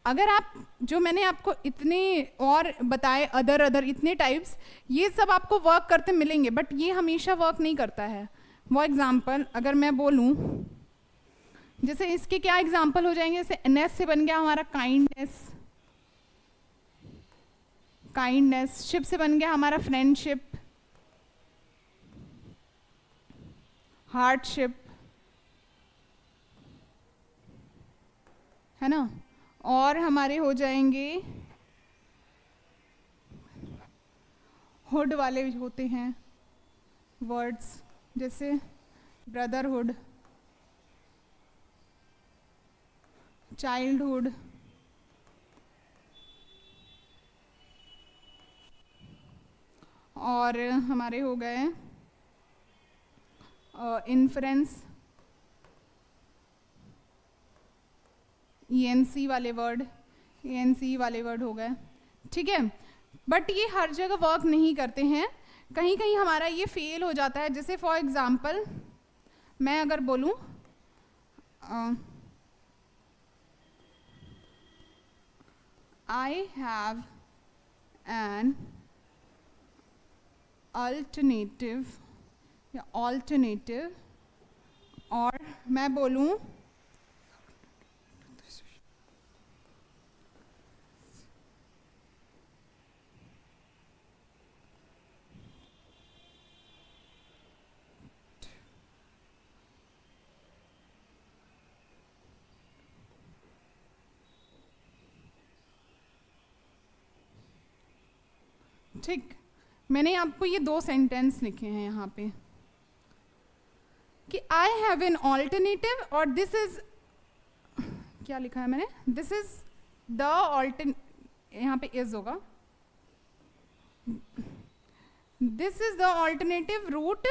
अगर आप जो मैंने आपको इतने और बताए अदर इतने टाइप्स, ये सब आपको वर्क करते मिलेंगे, बट ये हमेशा वर्क नहीं करता है। फॉर एग्जाम्पल अगर मैं बोलूँ, जैसे इसके क्या एग्जाम्पल हो जाएंगे, जैसे नेस से बन गया हमारा काइंडनेस, शिप से बन गया हमारा फ्रेंडशिप, हार्डशिप, है ना। और हमारे हो जाएंगे हुड वाले होते हैं वर्ड्स, जैसे ब्रदरहुड, चाइल्डहुड, और हमारे हो गए इन्फ्रेंस, ENC वाले वर्ड हो गए, ठीक है। बट ये हर जगह वर्क नहीं करते हैं, कहीं कहीं हमारा ये फेल हो जाता है। जैसे फॉर एग्जांपल मैं अगर बोलूँ I have an alternative या alternative, और मैं बोलूँ ठीक, मैंने आपको ये 2 सेंटेंस लिखे हैं यहाँ पे कि आई हैव एन ऑल्टरनेटिव, और दिस इज, क्या लिखा है मैंने, दिस इज द ऑल्टरनेटिव, यहाँ पे इज होगा, this is the alternative route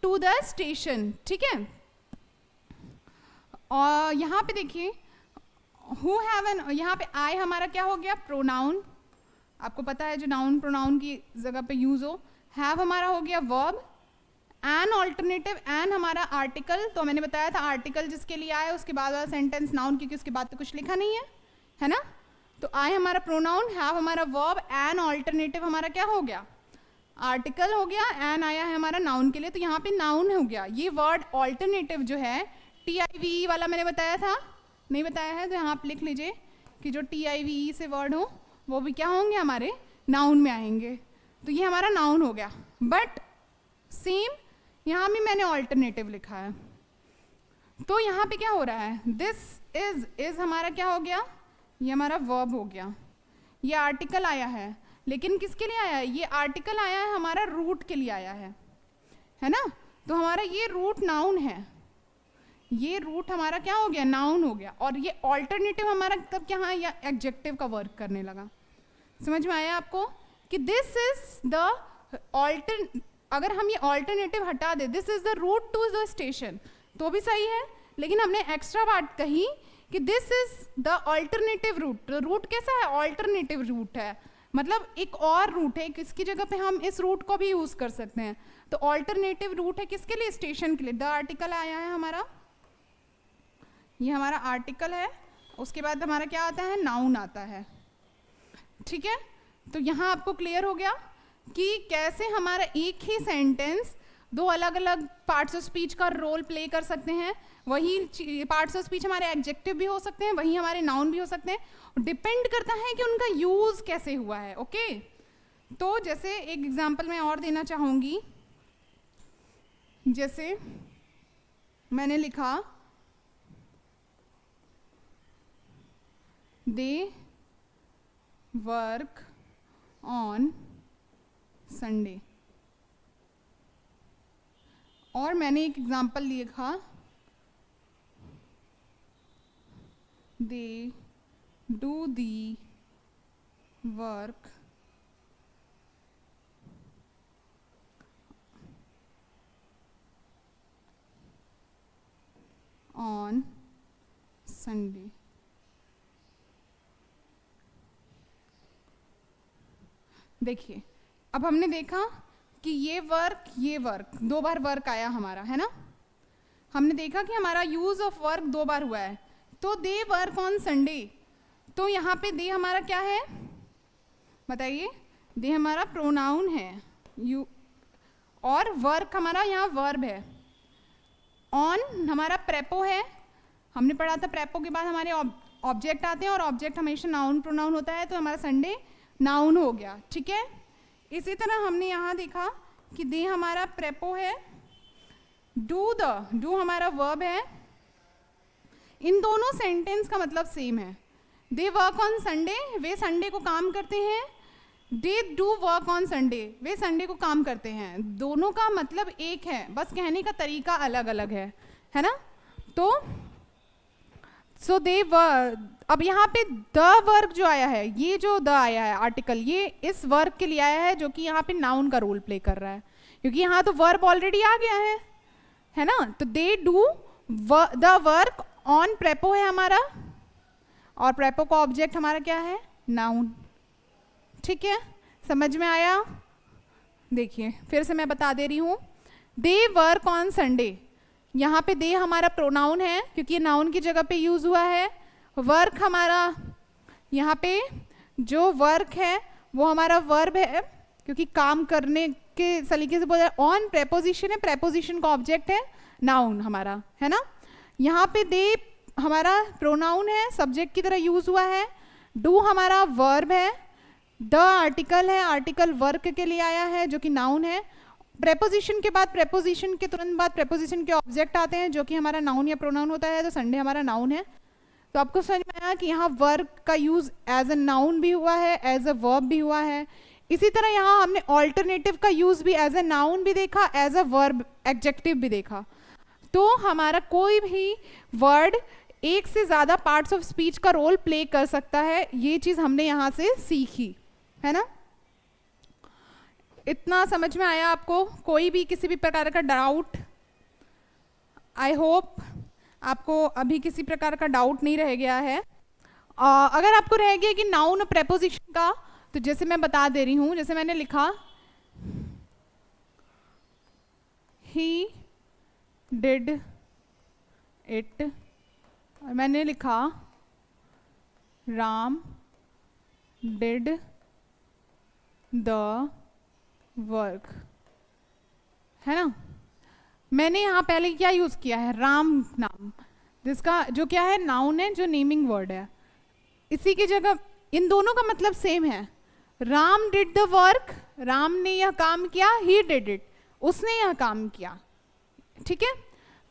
to the station, ठीक है। और यहाँ पे देखिए हु हैव एन, यहाँ पे आई हमारा क्या हो गया, प्रोनाउन, आपको पता है जो नाउन प्रोनाउन की जगह पे यूज हो। हैव हमारा हो गया वर्ब, एन ऑल्टरनेटिव, एन हमारा आर्टिकल, तो मैंने बताया था आर्टिकल जिसके लिए आया उसके बाद वाला सेंटेंस नाउन, क्योंकि उसके बाद तो कुछ लिखा नहीं है ना। तो आई हमारा प्रोनाउन, हैव हमारा वर्ब, एन ऑल्टरनेटिव हमारा क्या हो गया, आर्टिकल हो गया, एन आया है हमारा नाउन के लिए, तो यहाँ पे नाउन हो गया। ये वर्ड ऑल्टरनेटिव जो है TIVE वाला मैंने बताया था, नहीं बताया है तो यहाँ आप लिख लीजिए कि जो TIVE से वर्ड हो वो भी क्या होंगे, हमारे नाउन में आएंगे। तो ये हमारा नाउन हो गया। बट सेम यहाँ भी मैंने ऑल्टरनेटिव लिखा है। तो यहाँ पे क्या हो रहा है, दिस इज हमारा क्या हो गया, ये हमारा वर्ब हो गया। ये आर्टिकल आया है, लेकिन किसके लिए आया है, ये आर्टिकल आया है हमारा रूट के लिए आया है ना। तो हमारा ये रूट नाउन है, ये रूट हमारा क्या हो गया, नाउन हो गया। और ये ऑल्टरनेटिव हमारा तब क्या है, या एडजेक्टिव का वर्क करने लगा। समझ में आया आपको कि दिस इज द अगर हम ये ऑल्टरनेटिव हटा दे, this is the route to the station, तो भी सही है। लेकिन हमने एक्स्ट्रा बात कही कि this is the alternative route. Route कैसा है, ऑल्टरनेटिव रूट है, मतलब एक और रूट है, किसकी जगह पे हम इस रूट को भी यूज कर सकते हैं। तो ऑल्टरनेटिव रूट है किसके लिए, स्टेशन के लिए। द आर्टिकल आया है हमारा, ये हमारा आर्टिकल है, उसके बाद हमारा क्या आता है, नाउन आता है। ठीक है, तो यहाँ आपको क्लियर हो गया कि कैसे हमारा एक ही सेंटेंस दो अलग अलग पार्ट्स ऑफ स्पीच का रोल प्ले कर सकते हैं। वही पार्ट्स ऑफ स्पीच हमारे एडजेक्टिव भी हो सकते हैं, वही हमारे नाउन भी हो सकते हैं। डिपेंड करता है कि उनका यूज कैसे हुआ है। ओके, तो जैसे एक एग्जांपल मैं और देना चाहूँगी, जैसे मैंने लिखा दे वर्क ऑन संडे, और मैंने एक एग्जांपल लिखा they do the work on Sunday. देखिए, अब हमने देखा कि ये वर्क दो बार वर्क आया हमारा, है ना। हमने देखा कि हमारा यूज ऑफ वर्क दो बार हुआ है। तो दे वर्क ऑन संडे, तो यहाँ पे दे हमारा क्या है, बताइए। दे हमारा प्रोनाउन है, यू, और वर्क हमारा यहाँ वर्ब है। ऑन हमारा प्रेपो है, हमने पढ़ा था प्रेपो के बाद हमारे ऑब्जेक्ट आते हैं, और ऑब्जेक्ट हमेशा नाउन प्रोनाउन होता है, तो हमारा संडे नाउन हो गया। ठीक है, इसी तरह हमने यहाँ देखा कि दे हमारा प्रेपो है, डू हमारा वर्ब है। इन दोनों सेंटेंस का मतलब सेम है। They work on Sunday, way Sunday को काम करते हैं। They do work on Sunday, way Sunday को काम करते हैं। दोनों का मतलब एक है, बस कहने का तरीका अलग अलग है ना। तो सो दे अब यहाँ पे द वर्क जो आया है, ये जो द आया है आर्टिकल, ये इस वर्क के लिए आया है जो कि यहाँ पे नाउन का रोल प्ले कर रहा है, क्योंकि यहाँ तो वर्ब ऑलरेडी आ गया है ना। तो they do the work on prepo है हमारा, और प्रेपो का ऑब्जेक्ट हमारा क्या है, नाउन। ठीक है, समझ में आया। देखिए फिर से मैं बता दे रही हूँ, दे वर्क ऑन संडे, यहाँ पे दे हमारा प्रोनाउन है क्योंकि ये नाउन की जगह पे यूज हुआ है। वर्क हमारा यहाँ पे जो वर्क है वो हमारा वर्ब है, क्योंकि काम करने के सलीके से बोला। ऑन प्रेपोजिशन है, प्रेपोजिशन का ऑब्जेक्ट है नाउन हमारा, है ना। यहाँ पे दे हमारा प्रोनाउन है, सब्जेक्ट की तरह यूज हुआ है। डू हमारा वर्ब है, द आर्टिकल है, आर्टिकल वर्क के लिए आया है जो कि नाउन है। प्रेपोजिशन के बाद, प्रेपोजिशन के तुरंत बाद प्रेपोजिशन के ऑब्जेक्ट आते हैं जो कि हमारा नाउन या प्रोनाउन होता है। तो संडे हमारा नाउन है। तो आपको समझ में आया कि यहाँ वर्क का यूज एज अ नाउन भी हुआ है, एज अ वर्ब भी हुआ है। इसी तरह यहाँ हमने ऑल्टरनेटिव का यूज भी एज अ नाउन भी देखा, एज अ वर्ब एडजेक्टिव भी देखा। तो हमारा कोई भी वर्ड एक से ज़्यादा पार्ट्स ऑफ स्पीच का रोल प्ले कर सकता है, ये चीज़ हमने यहाँ से सीखी, है ना। इतना समझ में आया आपको? कोई भी किसी भी प्रकार का डाउट? आई होप आपको अभी किसी प्रकार का डाउट नहीं रह गया है। अगर आपको रह गया कि नाउन प्रेपोजिशन का, तो जैसे मैं बता दे रही हूँ, जैसे मैंने लिखा ही डिड इट, और मैंने लिखा राम डिड द वर्क, है ना। मैंने यहाँ पहले क्या यूज किया है, राम नाम। जिसका जो क्या है, नाउन है, जो नेमिंग वर्ड है। इसी की जगह इन दोनों का मतलब सेम है। Ram did the work, Ram ने यह काम किया, ही डिड इट, उसने यह काम किया। ठीक है,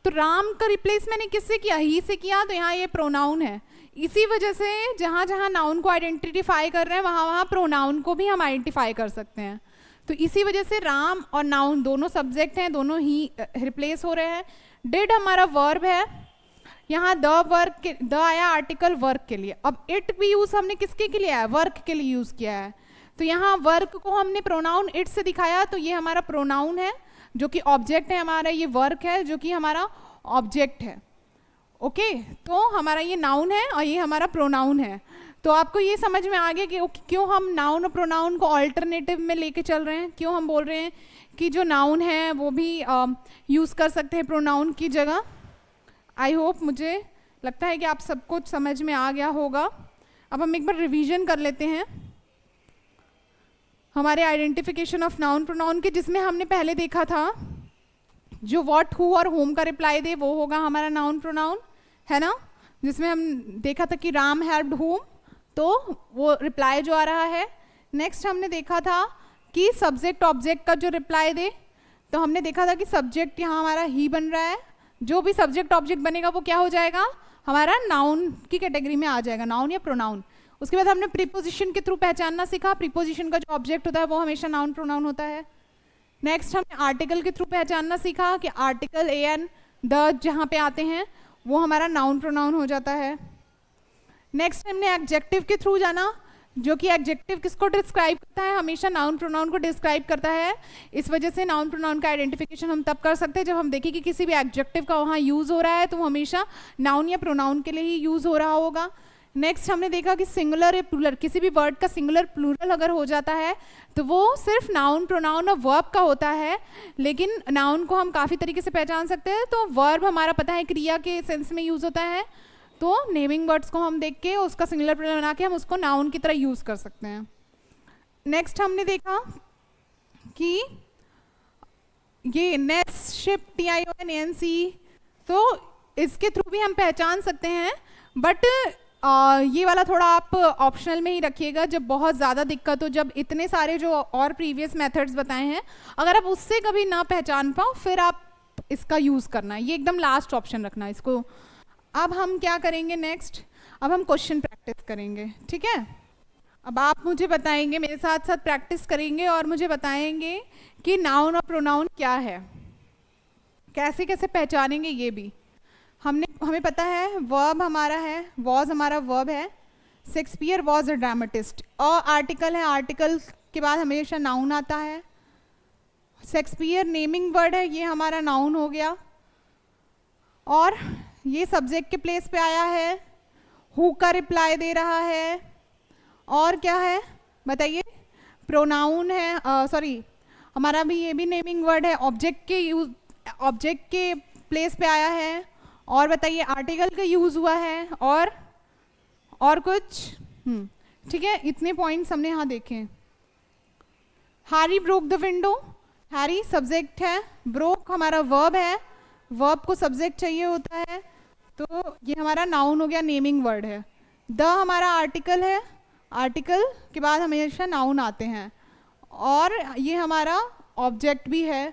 तो राम का रिप्लेस मैंने किससे किया, ही से किया, तो यहाँ ये प्रोनाउन है। इसी वजह से जहाँ जहाँ नाउन को आइडेंटिफाई कर रहे हैं वहाँ वहाँ प्रोनाउन को भी हम आइडेंटिफाई कर सकते हैं। तो इसी वजह से राम और नाउन दोनों सब्जेक्ट हैं, दोनों ही रिप्लेस हो रहे हैं। डिड हमारा वर्ब है, यहाँ द वर्क के द आया आर्टिकल वर्क के लिए। अब इट भी यूज हमने किसके के लिए आया, वर्क के लिए यूज किया है। तो यहाँ वर्क को हमने प्रोनाउन इट से दिखाया, तो ये हमारा प्रोनाउन है जो कि ऑब्जेक्ट है हमारा, ये वर्क है जो कि हमारा ऑब्जेक्ट है। ओके, तो हमारा ये नाउन है और ये हमारा प्रोनाउन है। तो आपको ये समझ में आ गया कि क्यों हम नाउन और प्रोनाउन को ऑल्टरनेटिव में लेके चल रहे हैं, क्यों हम बोल रहे हैं कि जो नाउन है वो भी यूज़ कर सकते हैं प्रोनाउन की जगह। आई होप, मुझे लगता है कि आप सब कुछ समझ में आ गया होगा। अब हम एक बार रिवीजन कर लेते हैं हमारे आइडेंटिफिकेशन ऑफ नाउन प्रोनाउन के, जिसमें हमने पहले देखा था जो व्हाट, हु और होम का रिप्लाई दे वो होगा हमारा नाउन प्रोनाउन, है ना। जिसमें हम देखा था कि राम हेल्प्ड होम, तो वो रिप्लाई जो आ रहा है। नेक्स्ट हमने देखा था कि सब्जेक्ट ऑब्जेक्ट का जो रिप्लाई दे, तो हमने देखा था कि सब्जेक्ट यहाँ हमारा ही बन रहा है। जो भी सब्जेक्ट ऑब्जेक्ट बनेगा वो क्या हो जाएगा, हमारा नाउन की कैटेगरी में आ जाएगा, नाउन या प्रोनाउन। उसके बाद हमने प्रीपोजिशन के थ्रू पहचानना सीखा, प्रीपोजिशन का जो ऑब्जेक्ट होता है वो हमेशा नाउन प्रोनाउन होता है। नेक्स्ट हमने आर्टिकल के थ्रू पहचानना सीखा कि आर्टिकल ए एन द जहाँ पे आते हैं वो हमारा नाउन प्रोनाउन हो जाता है। नेक्स्ट हमने एडजेक्टिव के थ्रू जाना, जो कि एडजेक्टिव किसको डिस्क्राइब करता है, हमेशा नाउन प्रोनाउन को डिस्क्राइब करता है। इस वजह से नाउन प्रोनाउन का आइडेंटिफिकेशन हम तब कर सकते हैं जब हम देखें कि किसी भी एडजेक्टिव का वहाँ यूज़ हो रहा है, तो वो हमेशा नाउन या प्रोनाउन के लिए ही यूज़ हो रहा होगा। नेक्स्ट हमने देखा कि सिंगुलर या प्लूरल, किसी भी वर्ड का सिंगुलर प्लूरल अगर हो जाता है तो वो सिर्फ नाउन प्रोनाउन और वर्ब का होता है, लेकिन नाउन को हम काफ़ी तरीके से पहचान सकते हैं। तो वर्ब हमारा पता है क्रिया के सेंस में यूज़ होता है, तो नेमिंग वर्ड्स को हम देख के उसका सिंगुलर प्लूरल बना के हम उसको नाउन की तरह यूज़ कर सकते हैं। नेक्स्ट हमने देखा कि ये नेस, शिप, TION, तो इसके थ्रू भी हम पहचान सकते हैं, बट ये वाला थोड़ा आप ऑप्शनल में ही रखिएगा। जब बहुत ज़्यादा दिक्कत हो, जब इतने सारे जो और प्रीवियस मेथड्स बताए हैं अगर आप उससे कभी ना पहचान पाओ फिर आप इसका यूज़ करना है, ये एकदम लास्ट ऑप्शन रखना इसको। अब हम क्या करेंगे नेक्स्ट, अब हम क्वेश्चन प्रैक्टिस करेंगे, ठीक है। अब आप मुझे बताएंगे, मेरे साथ साथ प्रैक्टिस करेंगे और मुझे बताएंगे कि नाउन और प्रोनाउन क्या है, कैसे कैसे पहचानेंगे ये भी। हमें पता है वर्ब हमारा है, वॉज हमारा वर्ब है। शेक्सपियर वॉज अ ड्रामेटिस्ट, और आर्टिकल है, आर्टिकल के बाद हमेशा नाउन आता है। शेक्सपियर नेमिंग वर्ड है, ये हमारा नाउन हो गया, और ये सब्जेक्ट के प्लेस पे आया है, हु का रिप्लाई दे रहा है, और क्या है बताइए, प्रोनाउन है, सॉरी हमारा भी ये भी नेमिंग वर्ड है, ऑब्जेक्ट के प्लेस पे आया है, और बताइए आर्टिकल का यूज़ हुआ है, और कुछ, ठीक है। इतने पॉइंट्स हमने यहाँ देखे। Harry Brook the window, Harry subject है, ब्रोक हमारा वर्ब है, वर्ब को सब्जेक्ट चाहिए होता है, तो ये हमारा नाउन हो गया, नेमिंग वर्ड है। द हमारा आर्टिकल है, आर्टिकल के बाद हमेशा नाउन आते हैं, और ये हमारा ऑब्जेक्ट भी है,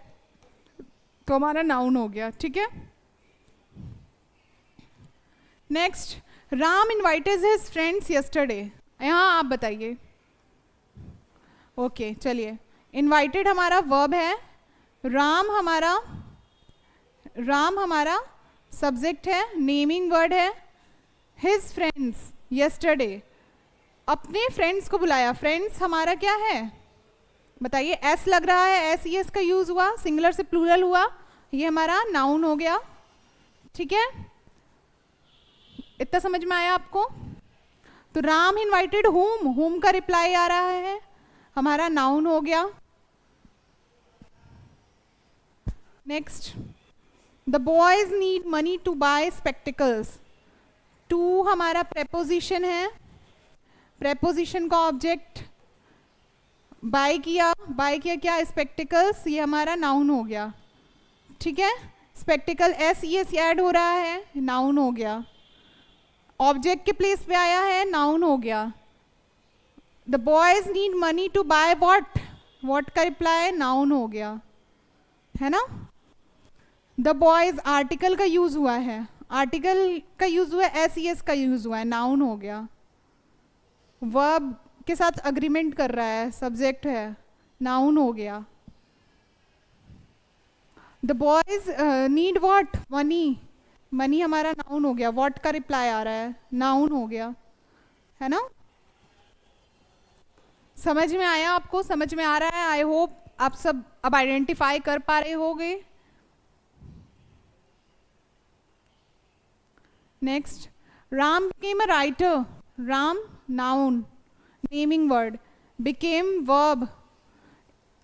तो हमारा नाउन हो गया, ठीक है। Next, Ram invited his friends yesterday, यहाँ आप बताइए। ओके चलिए, इन्वाइटेड हमारा वर्ब है, राम हमारा सब्जेक्ट है, नेमिंग वर्ड है, हिज फ्रेंड्स यस्टरडे, अपने फ्रेंड्स को बुलाया, फ्रेंड्स हमारा क्या है बताइए, एस लग रहा है, एस ई एस का यूज हुआ, सिंगुलर से प्लूरल हुआ, ये हमारा नाउन हो गया, ठीक है। इतना समझ में आया आपको। तो राम इन्वाइटेड होम का रिप्लाई आ रहा है, हमारा नाउन हो गया। Next, the boys need money to buy spectacles, to हमारा प्रेपोजिशन है, प्रेपोजिशन का ऑब्जेक्ट, बाय किया क्या, स्पेक्टिकल्स, ये हमारा नाउन हो गया, ठीक है। Spectacled S E S add हो रहा है, नाउन हो गया. ऑब्जेक्ट के प्लेस पे आया है, नाउन हो गया. The boys need money to buy what, what का रिप्लाई नाउन हो गया, है ना. द बॉयज आर्टिकल का यूज हुआ है, आर्टिकल का यूज हुआ है, एस ई एस का यूज हुआ है, नाउन हो गया. वर्ब के साथ अग्रीमेंट कर रहा है, सब्जेक्ट है, नाउन हो गया. The boys need what, money, money हमारा नाउन हो गया. वॉट का रिप्लाई आ रहा है, नाउन हो गया, है ना. समझ में आया आपको, समझ में आ रहा है. आई होप आप सब अब आइडेंटिफाई कर पा रहे होगे. Next, Ram became a writer. Ram noun, naming word. Became verb,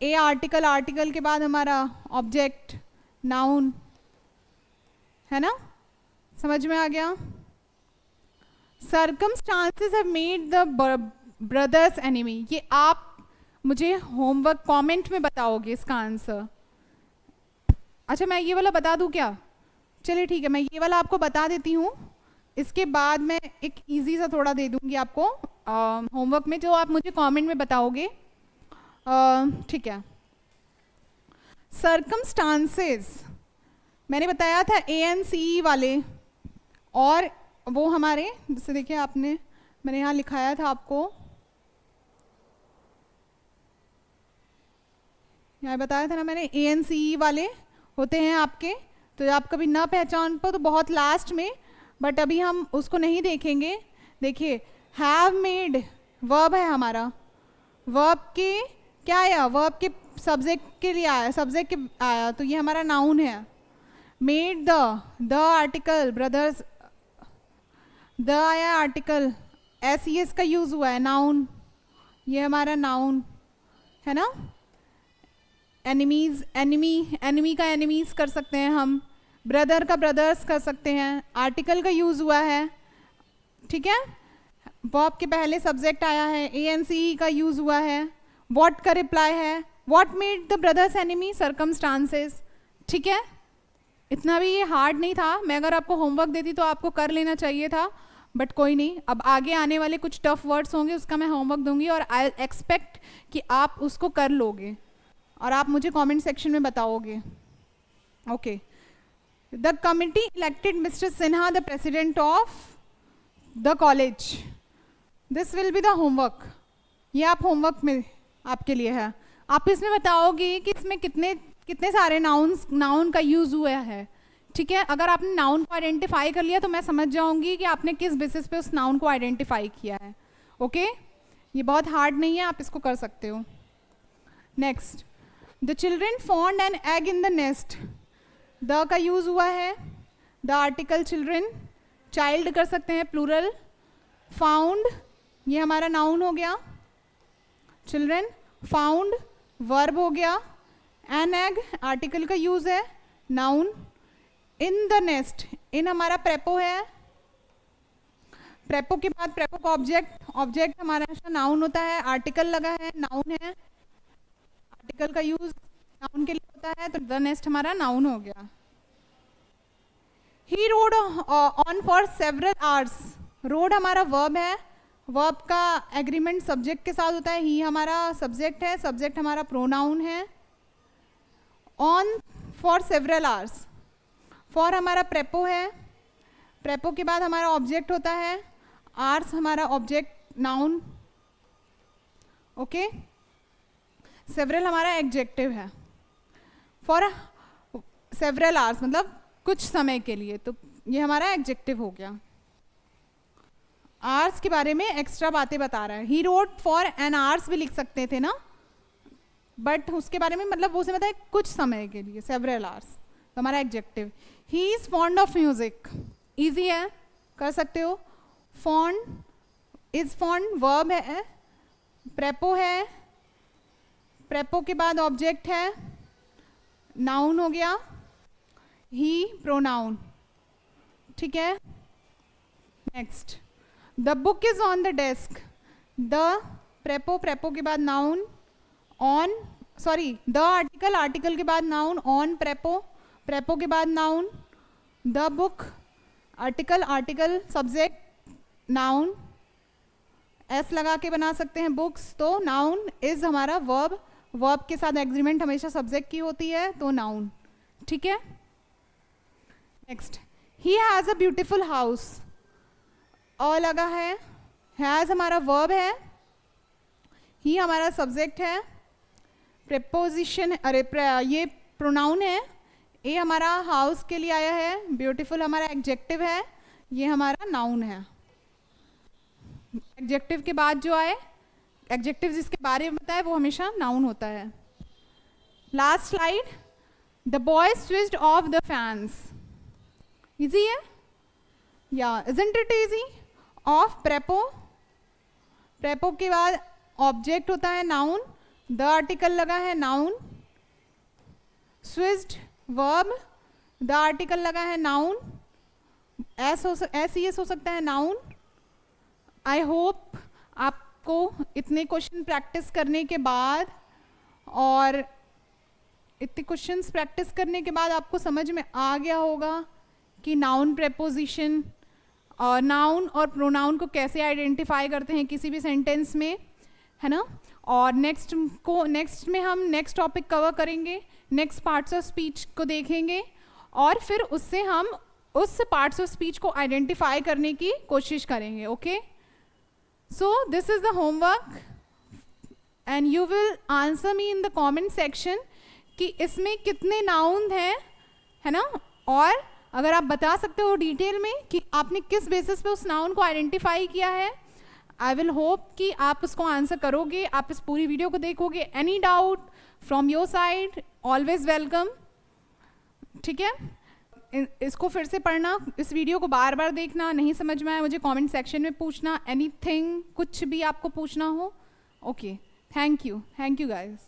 A article, article के बाद हमारा ऑब्जेक्ट, नाउन, है ना. समझ में आ गया. Circumstances have made the brothers enemy. ये आप मुझे होमवर्क कमेंट में बताओगे इसका आंसर. अच्छा, मैं ये वाला बता दूं क्या? चलिए ठीक है, मैं ये वाला आपको बता देती हूँ. इसके बाद मैं एक इजी सा थोड़ा दे दूंगी आपको होमवर्क में, जो आप मुझे कमेंट में बताओगे. ठीक है. सर्कमस्टांसेस मैंने बताया था ANC वाले, और वो हमारे, जैसे देखिए आपने, मैंने यहाँ लिखाया था आपको, यहाँ बताया था ना मैंने, ANC वाले होते हैं आपके. तो आप कभी ना पहचान पाओ तो बहुत लास्ट में, बट अभी हम उसको नहीं देखेंगे. देखिए, हैव मेड वर्ब है हमारा. वर्ब के क्या आया, वर्ब के सब्जेक्ट के लिए आया, सब्जेक्ट के आया, तो ये हमारा नाउन है. Made the article, brothers, the आया आर्टिकल, SES का यूज हुआ है, नाउन, ये हमारा नाउन है ना. एनिमीज, एनिमी, एनिमी का एनिमीज कर सकते हैं हम. ब्रदर का ब्रदर्स कर सकते हैं. आर्टिकल का यूज हुआ है, ठीक है. वर्ब के पहले सब्जेक्ट आया है, ANC का यूज हुआ है. व्हाट का रिप्लाई है, what made the brothers enemy, circumstances. ठीक है, इतना भी ये हार्ड नहीं था. मैं अगर आपको होमवर्क देती तो आपको कर लेना चाहिए था, बट कोई नहीं. अब आगे आने वाले कुछ टफ वर्ड्स होंगे, उसका मैं होमवर्क दूंगी, और आई एक्सपेक्ट कि आप उसको कर लोगे, और आप मुझे कमेंट सेक्शन में बताओगे. Okay. The committee elected mister Sinha the president of the college. This will be the homework. ये आप होमवर्क में आपके लिए है. आप इसमें बताओगे कि इसमें कितने कितने सारे नाउन का यूज हुआ है. ठीक है, अगर आपने नाउन को आइडेंटिफाई कर लिया तो मैं समझ जाऊंगी कि आपने किस बेसिस पे उस नाउन को आइडेंटिफाई किया है. ओके, ये बहुत हार्ड नहीं है, आप इसको कर सकते हो. Next, the children found an egg in the nest. The का यूज हुआ है, द आर्टिकल चिल्ड्रेन, चाइल्ड कर सकते हैं प्लूरल. फाउंड, ये हमारा नाउन हो गया. चिल्ड्रेन फाउंड वर्ब हो गया. एन एग आर्टिकल का यूज है, नाउन. इन द नेस्ट, इन हमारा प्रेपो है. प्रेपो के बाद प्रेपो का ऑब्जेक्ट, ऑब्जेक्ट हमारा नाउन होता है. आर्टिकल लगा है, नाउन है. आर्टिकल का यूज नाउन के लिए होता है, तो द नेस्ट हमारा नाउन हो गया. He rode on for several hours. Rode हमारा वर्ब है. वर्ब का एग्रीमेंट सब्जेक्ट के साथ होता है. ही हमारा सब्जेक्ट है, सब्जेक्ट हमारा प्रोनाउन है. On for several hours, for हमारा प्रेपो है. प्रेपो के बाद हमारा ऑब्जेक्ट होता है. आवर्स हमारा ऑब्जेक्ट, नाउन. ओके. सेवरल हमारा एडजेक्टिव है. फॉर सेवरल आवर्स मतलब कुछ समय के लिए, तो ये हमारा एडजेक्टिव हो गया. आवर्स के बारे में एक्स्ट्रा बातें बता रहा है. ही रोड फॉर एन आवर्स भी लिख सकते थे ना, बट उसके बारे में मतलब वो से बताए कुछ समय के लिए, सेवरल आवर्स, तो हमारा adjective. He is fond of music, easy है, कर सकते हो. फॉन्ड, इज फॉन्ड वर्ब है. प्रेपो है, प्रेपो के बाद ऑब्जेक्ट है, नाउन हो गया. He pronoun. ठीक है. Next, the book is on the desk. The prepo, prepo के बाद noun. On, sorry, the article, article के बाद नाउन. ऑन प्रेपो, प्रेपो के बाद noun, the book, article, article subject, noun, S लगा के बना सकते हैं बुक्स, तो नाउन इज हमारा वर्ब, वर्ब के साथ एग्रीमेंट हमेशा सब्जेक्ट की होती है, तो नाउन, ठीक है। Next, he has a beautiful house, a लगा है, हैज़ हमारा वर्ब है, ही हमारा सब्जेक्ट है, प्रेपोजिशन ये प्रोनाउन है, ए हमारा हाउस के लिए आया है, ब्यूटीफुल हमारा एडजेक्टिव है, ये हमारा नाउन है। एडजेक्टिव के बाद जो आए, एडजेक्टिव जिसके बारे में बताए वो हमेशा नाउन होता है। Last slide, the boy switched off the fans, easy है या isn't it easy. Of प्रेपो, prepo के बाद ऑब्जेक्ट होता है नाउन, द आर्टिकल लगा है noun, switched verb, the article लगा है नाउन, एस हो सकता है नाउन। आई होप आपको इतने क्वेश्चन प्रैक्टिस करने के बाद और इतने क्वेश्चंस प्रैक्टिस करने के बाद आपको समझ में आ गया होगा कि नाउन प्रेपोजिशन और नाउन और प्रोनाउन को कैसे आइडेंटिफाई करते हैं किसी भी सेंटेंस में, है ना। और नेक्स्ट में हम नेक्स्ट टॉपिक कवर करेंगे, नेक्स्ट पार्ट्स ऑफ स्पीच को देखेंगे और फिर उससे हम उस पार्ट्स ऑफ स्पीच को आइडेंटिफाई करने की कोशिश करेंगे। Okay, so this is the homework and you will answer me in the comment section कि इसमें कितने नाउन हैं, है ना। और अगर आप बता सकते हो डिटेल में कि आपने किस बेसिस पे उस नाउन को आइडेंटिफाई किया है, आई विल होप कि आप उसको आंसर करोगे, आप इस पूरी वीडियो को देखोगे। Any doubt from your side always welcome, ठीक है। इसको फिर से पढ़ना, इस वीडियो को बार बार देखना, नहीं समझ में आया मुझे कमेंट सेक्शन में पूछना, एनीथिंग कुछ भी आपको पूछना हो। Okay, thank you guys.